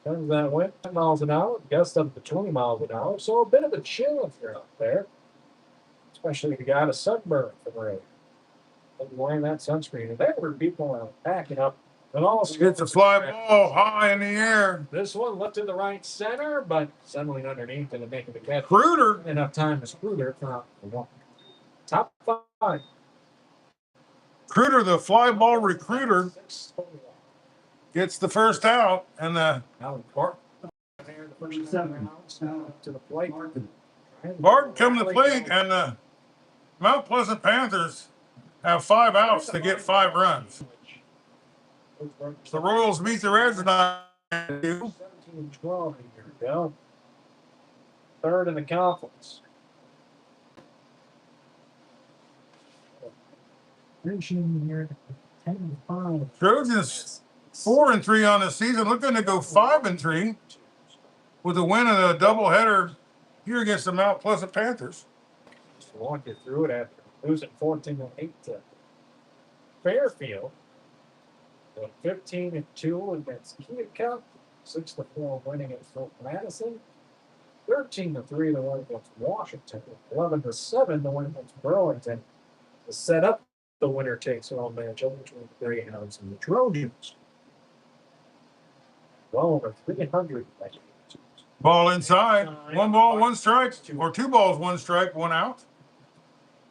Turns that wind 10 miles an hour, gust up to 20 miles an hour. So a bit of a chill if you're up there, especially if you got a sunburn from rain. And wearing that sunscreen, and there were people out packing up. And also, It's a fly ball high in the air. this one left in the right center, but settling underneath and making the catch. Cruder. Enough time to Scruder for one. Top 5. Cruder, the fly ball recruiter, gets the first out, and the Alan Clark. To the plate. Barton come to the plate, and the Mount Pleasant Panthers have 5 outs to get 5 runs. The Royals beat the Reds tonight. 17-12 here we go. Third in the conference. Finishing here 10-5. Trojans 4-3 on the season, looking to go 5-3 with a win and a doubleheader here against the Mount Pleasant Panthers. Just walk you through it after losing 14-8 to Fairfield. 15-2 against Keokuk. 6-4 winning against Fort Madison. 13-3 the win against Washington. 11-7 the win against Burlington. To set up the winner takes all matchup between the Greyhounds and the Trojans. Well over 300. Ball inside. 1 ball, 1 strike, or 2 balls, 1 strike, 1 out.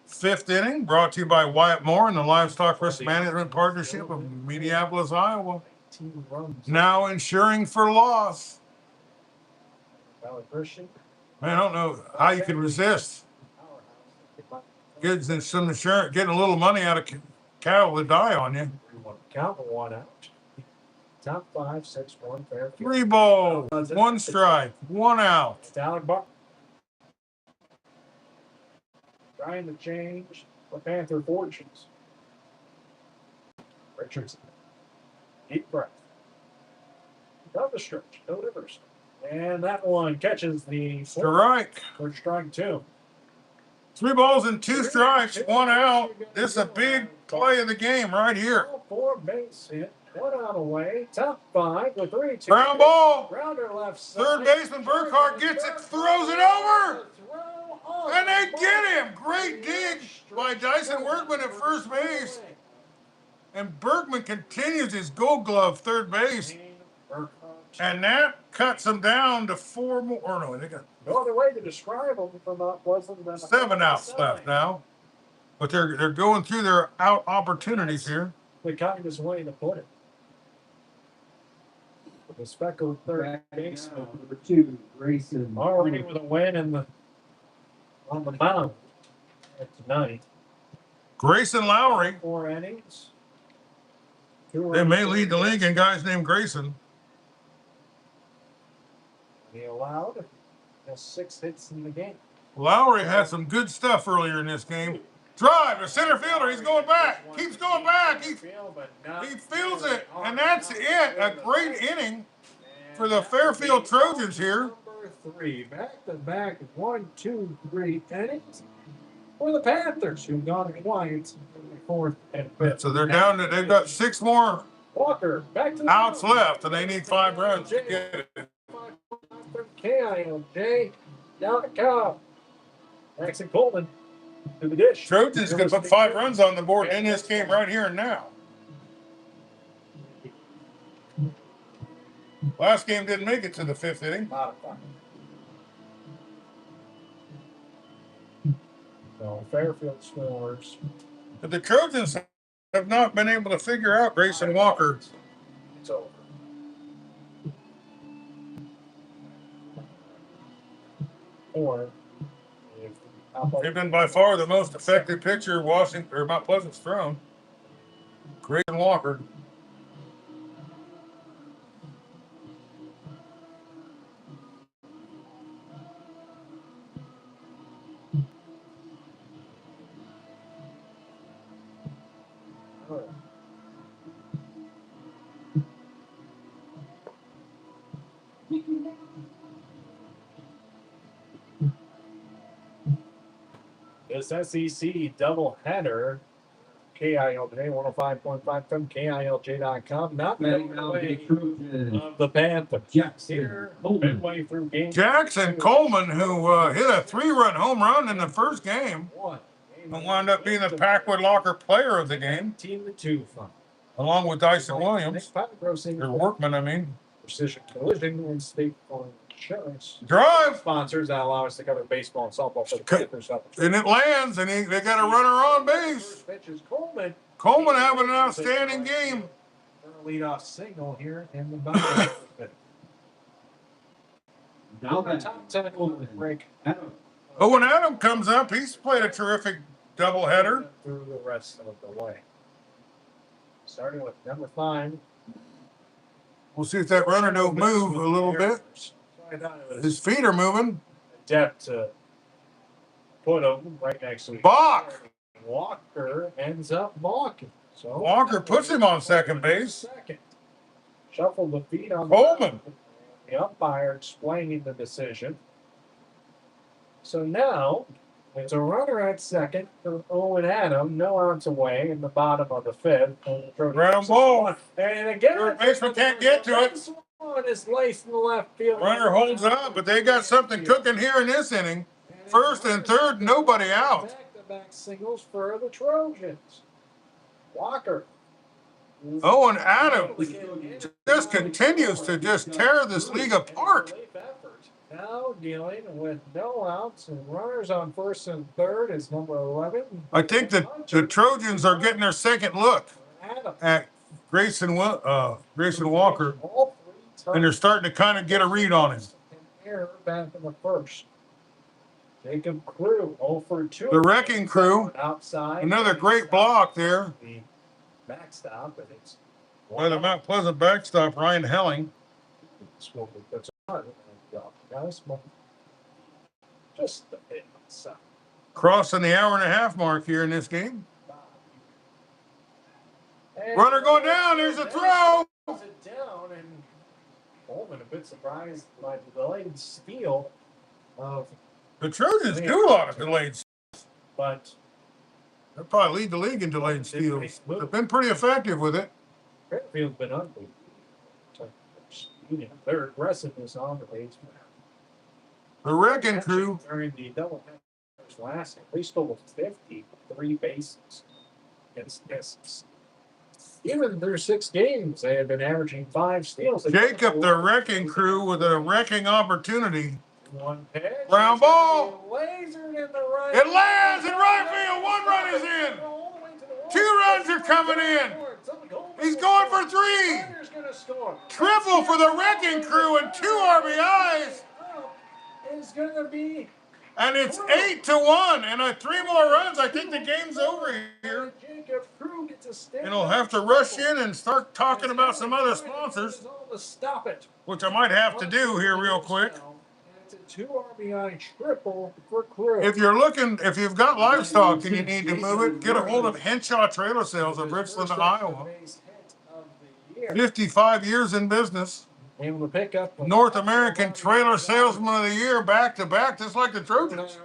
5th inning, brought to you by Wyatt Moore and the Livestock Risk Management Partnership of Minneapolis, Iowa. Now insuring for loss. Man, I don't know how you can resist. Getting some insurance, getting a little money out of cattle that die on you. Count 1 out. Top 5, 6-1 Fairfield. 3 balls, 1 strike, 1 out. Alec Buck. Trying to change the Panther fortunes. Richardson. Deep breath. Down the stretch. No reverse. And that one catches the Strike. for strike 2. 3 balls and 2 strikes, 1 out. This is a big play of the game right here. 4 base hit. 1 out away. Top 5 with 3-2. Ground ball. Grounder left side. Third baseman Burkhart gets it, throws it over. And they get him. Great dig by Dyson Workman at first base. And Berkman continues his gold glove third base. And that cuts them down to 4 more. Or no, they got no other way to describe them from Mount Pleasant than 7 outs left now. But they're going through their out opportunities here. The kindest way to put it. The speckled third base. Number 2, Grayson. Already with a win on the mound tonight. Grayson Lowry. 4 innings. They may lead the league in guys named Grayson. He allowed 6 hits in the game. Lowry had some good stuff earlier in this game. Drive, a center fielder, he's going back. Keeps going back. He feels it, and that's it. A great inning for the Fairfield Trojans here. Number 3, back-to-back 1, 2, 3 innings for the Panthers, who've gone quiet in the 4th and 5th. So they're down to, they've got 6 more Walker back to the outs left, and they need 5 runs to get it. KILJ down to Cobb. Maxon Coleman to the dish. Trojans can put 5 runs on the board in this game right here and now. Last game didn't make it to the 5th inning. So Fairfield scores. But the Trojans have not been able to figure out Grayson Walker. It's over. Or They've been by far the most effective pitcher Washington or Mount Pleasant's thrown. Grayson Walker. This SEC doubleheader, KILJ 105.5 from KILJ.com. Not Batting going out away the Trojan. of the Panthers. Jackson Here, Coleman. midway through game Jackson two. Coleman, who hit a 3-run home run in the first game, One. wound up being the Packwood Locker player of the game, 19-2 fun. along with Dyson Williams. Grossing Or Workman, I mean. Precision Collision and State Farm Insurance. Drive, Sponsors that allow us to cover baseball and softball for the Panthers. and it lands, and they got a runner on base. Pitch is Coleman. Coleman having an outstanding game. For a leadoff single here in the bottom. Now The top 10 will break Adam. Owen Adam comes up. He's played a terrific doubleheader. through the rest of the way. Starting with number 5. We'll see if that runner don't move a little bit. So I thought it was His feet are moving. adept to put him right next to each Balk. other. Walker ends up balking. So Walker puts him on second base. Second. Shuffle the feet on Coleman. the umpire explaining the decision. So now it's a runner at second for Owen Adam, no outs away in the bottom of the 5th. Ground ball. And again, Third baseman can't get to it. this one is laced in the left field. Runner holds up, but they got something cooking here in this inning. First and third, nobody out. Back-to-back singles for the Trojans. Walker. Owen Adams just continues to just tear this league apart. Now dealing with no outs and runners on first and third is number 11. I think that the Trojans are getting their second look at Grayson Walker, All 3 and they're starting to kind of get a read on him. An error back in the first. Jacob Crew 0 for 2. The Wrecking Crew, Outside. another great block there The backstop, and it's by the Mount Pleasant backstop, Ryan Helling. That's guys, just a bit outside. Crossing the hour and a half mark here in this game. Runner going down, there's a throw. It down, and Coleman a bit surprised by the delayed steal of, The Trojans do a lot of delayed. but They'll probably lead the league in delayed steals. They've been pretty effective with it. Fairfield's been unbelievable. Their aggressiveness on the base. The Wrecking Crew. During the doubleheaders last, they stole 53 bases against Texas. Even through 6 games, they have been averaging 5 steals. Jacob, the Wrecking Crew, with a wrecking opportunity. One pitch. Ground ball. Lasered in the right. It lands in right field. 1 run is in. 2 runs are coming in. He's going for 3. Triple for the Wrecking Crew and 2 RBIs. It's going to be. And it's 8-1. And 3 more runs. I think the game's over here. Jacob Crew gets a stand. And I'll have to rush in and start talking about some other sponsors, Stop it. which I might have to do here real quick. It's a 2 RBI triple for Crew. If you've got livestock and you need to move it, get a hold of Henshaw Trailer Sales of Richland, Iowa. 55 years in business. Able to pick up North American Trailer Salesman of the Year back to back, just like the Trojans.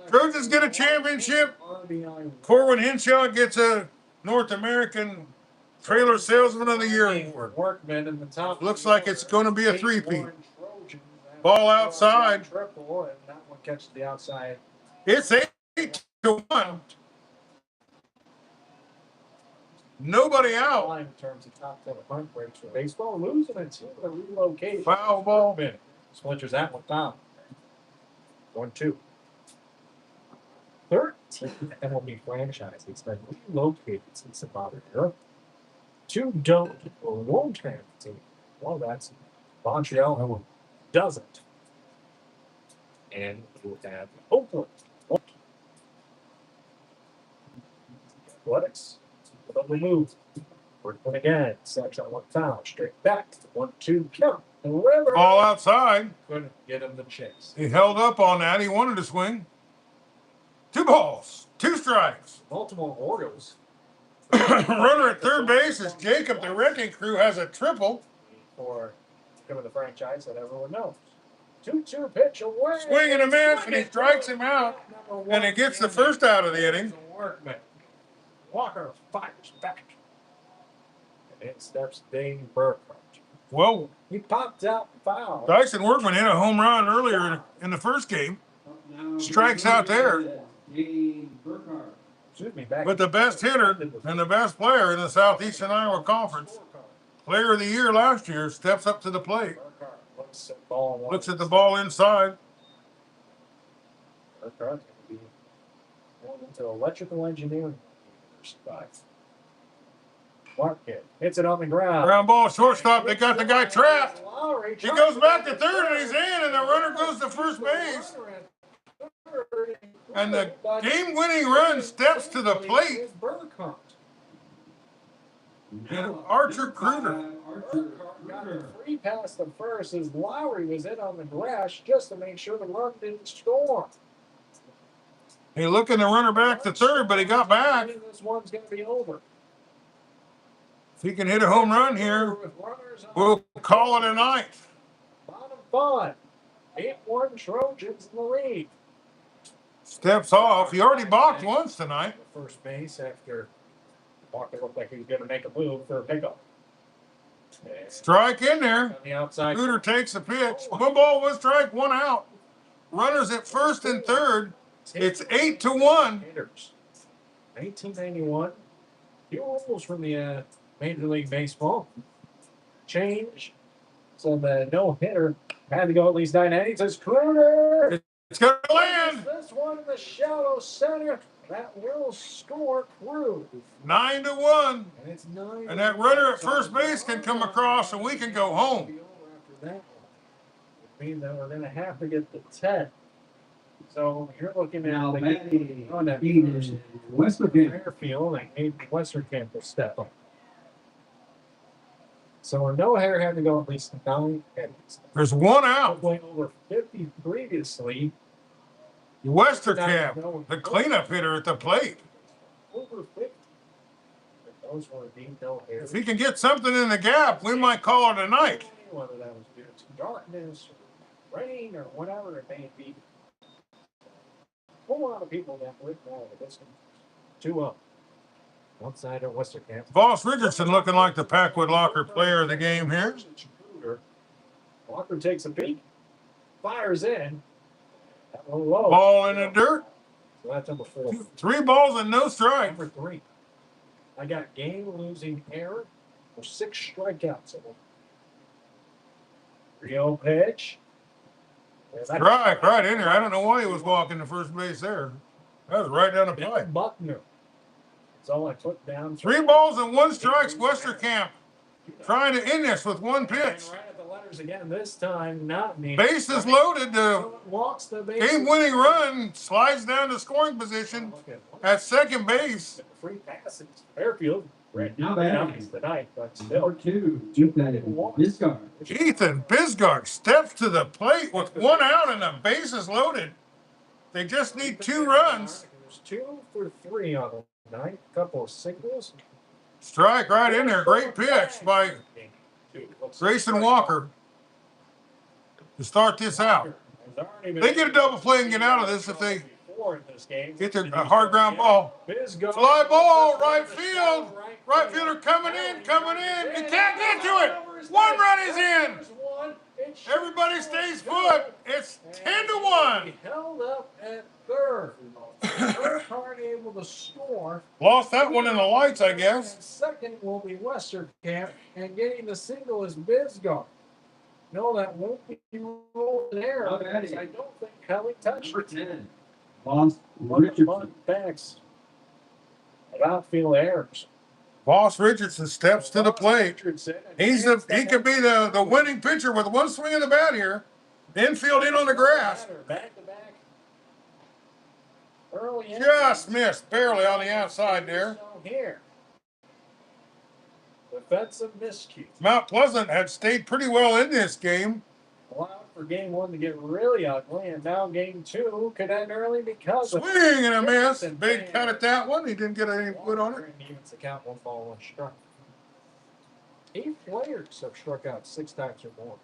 Trojans get a championship. Corwin Henshaw gets a North American Trailer Salesman of the Year award. Workman in the top. Looks like it's going to be a three-peat. Ball outside. Triple, and that one catches the outside. It's 8-1. Nobody out. In terms of top 10 punt breaks for baseball, losing a team to relocate. Foul ball. Splinters that one down. 1-2. 13th MLB franchise has been relocated since about a year. 2 don't or won't have a team. Well, that's Montreal doesn't. And we'll have Oakland. Athletics. Double move. Workman again. Steps on 1 foul. Straight back. 1-2 count. The River. All outside. Couldn't get him the chase. He held up on that. He wanted to swing. 2 balls, 2 strikes. Baltimore Orioles. Runner at third base is Jacob. The Wrecking Crew has a triple. For becoming the franchise that everyone knows. 2-2 pitch away. Swing and a miss, and he strikes him out, and it gets the first out of the inning. Workman. Walker fires back. And in steps Dane Burkhart. Well, He popped out foul. Dyson Workman hit a home run earlier in the first game. Strikes out there. Excuse me, back But the best hitter and the best player in the Southeastern Iowa Conference, player of the year last year, steps up to the plate. Looks at the ball inside. Burkhart's going to be going into electrical engineering. Market hits it on the ground. Ground ball, shortstop. They got the guy trapped. He goes back to third and he's in, and the runner goes to first base. And the game-winning run steps to the plate. And Archer Kruger. Got a free pass to first as Lowry was in on the grass just to make sure the run didn't score. He looking the runner back to third, but he got back. This one's going to be over. If he can hit a home run here, we'll call it a night. Bottom 5. 8-1 Trojans in the lead. Steps off. He already balked once tonight. First base after Walker looked like he was going to make a move for a pickup. Strike in there. On the outside. Cruder takes the pitch. 1 ball, 1 strike, 1 out. Runners at first and third. It's 8-1. Hitters. 1991. Few rules from the Major League Baseball. Change. So the no-hitter had to go at least 9 innings. It's Kruger. It's going to land. This one in the shallow center. That will score Cruz. 9-1. And it's 9. And that runner at first base can come across and we can go home. After that would mean that we're going to have to get the 10. So you're looking at Now, the batting on that in Westbrook. Fairfield and Aiden Western Camp will step up. So a no-hitter had to go at least 9 innings. There's 1 out. Playing over 50 previously. Westerkamp, the cleanup hitter at the plate. Over 50. Those were deemed no-hitters. If he can get something in the gap, we might call it a night. Whether that was due to darkness, or rain, or whatever it may be. A whole lot of people that would know that this 2-0. One side of Western Camp. Voss Richardson looking like the Packwood Locker player of the game here. Walker takes a peek, fires in. That one low. Ball in the dirt. So that's number 4. 3 balls and no strike. Number 3. I got game-losing error for 6 strikeouts. Real pitch. Strike right in there. I don't know why he was walking to first base there. That was right down the pipe. Buckner. That's all I put down. 3 balls and 1 strike. Westerkamp trying to end this with 1 pitch. Right at the letters again. This time, not me. Bases loaded. The Walks the base. game-winning run slides down to scoring position at second base. Free passes. Fairfield. Right Now now batting. tonight, but Number still. 2, Ethan Biscard. Ethan Bisgard steps to the plate with 1 out and the bases loaded. They just need 2 runs. There's 2 for 3 on the night. Couple of singles. Strike right in there. Great pitch by Grayson Walker to start this out. They get a double play and get out of this if they get a hard ground ball. Fly ball, right field. Right fielder coming in. He can't get to it. 1 run is in. Everybody stays put. It's 10-1. Held up at third. Burkhart able to score. Lost that one in the lights, I guess. Second will be Westerkamp, and getting the single is Bisgard. No, that won't be rolled there. Not bad. I don't think Kelly touched Number it. 10, Voss Richardson. Backs. Outfield errors. Voss Richardson steps to the plate. He could be the winning pitcher with 1 swing of the bat here. Infield in on the grass. Back to back. Early Just missed barely on the outside there. Here. Defensive miscue. Mount Pleasant had stayed pretty well in this game. Allowed for game 1 to get really ugly, and now game 2 could end early because Swing and a miss. Big cut at that one. He didn't get any wood on it. And evens the count 1 ball, 1 strike. 8 players have struck out 6 times or more.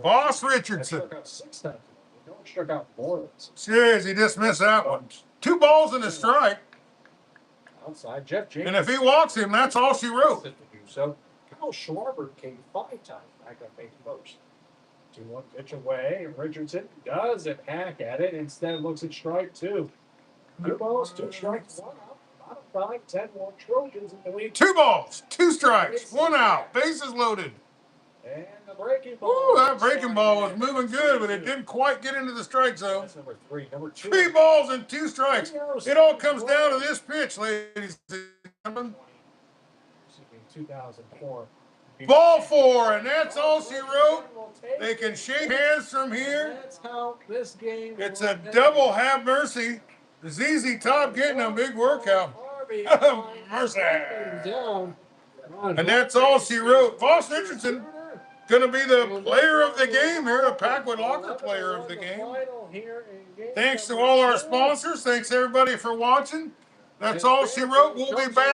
Voss I Richardson. struck out 6 times. No one struck out more than 6. Jeez, he just missed that one. 2 balls and a strike. Outside, Jeff James. And if he walks him, that's all she wrote. So Kyle Schwarber came 5 times back up making first. 2-1 pitch away. Richardson doesn't hack at it. Instead, looks at strike 2. 2 balls, 2 strikes, 1 out. Bottom 5, 10 more Trojans in the lead. 2 balls, 2 strikes, 1 out. Bases loaded. And the breaking ball. Ooh, that breaking ball was moving good, but it didn't quite get into the strike zone. That's number 3. Number 2. 3 balls and 2 strikes. It all comes down to this pitch, ladies and gentlemen. 2004. Ball 4, and that's all she wrote. They can shake hands from here. That's how this game. It's a double have mercy. ZZ Top getting a big workout. Mercy. And that's all she wrote. Voss Richardson going to be the player of the game here, a Packwood Locker player of the game. Thanks to all our sponsors. Thanks everybody for watching. That's all she wrote. We'll be back.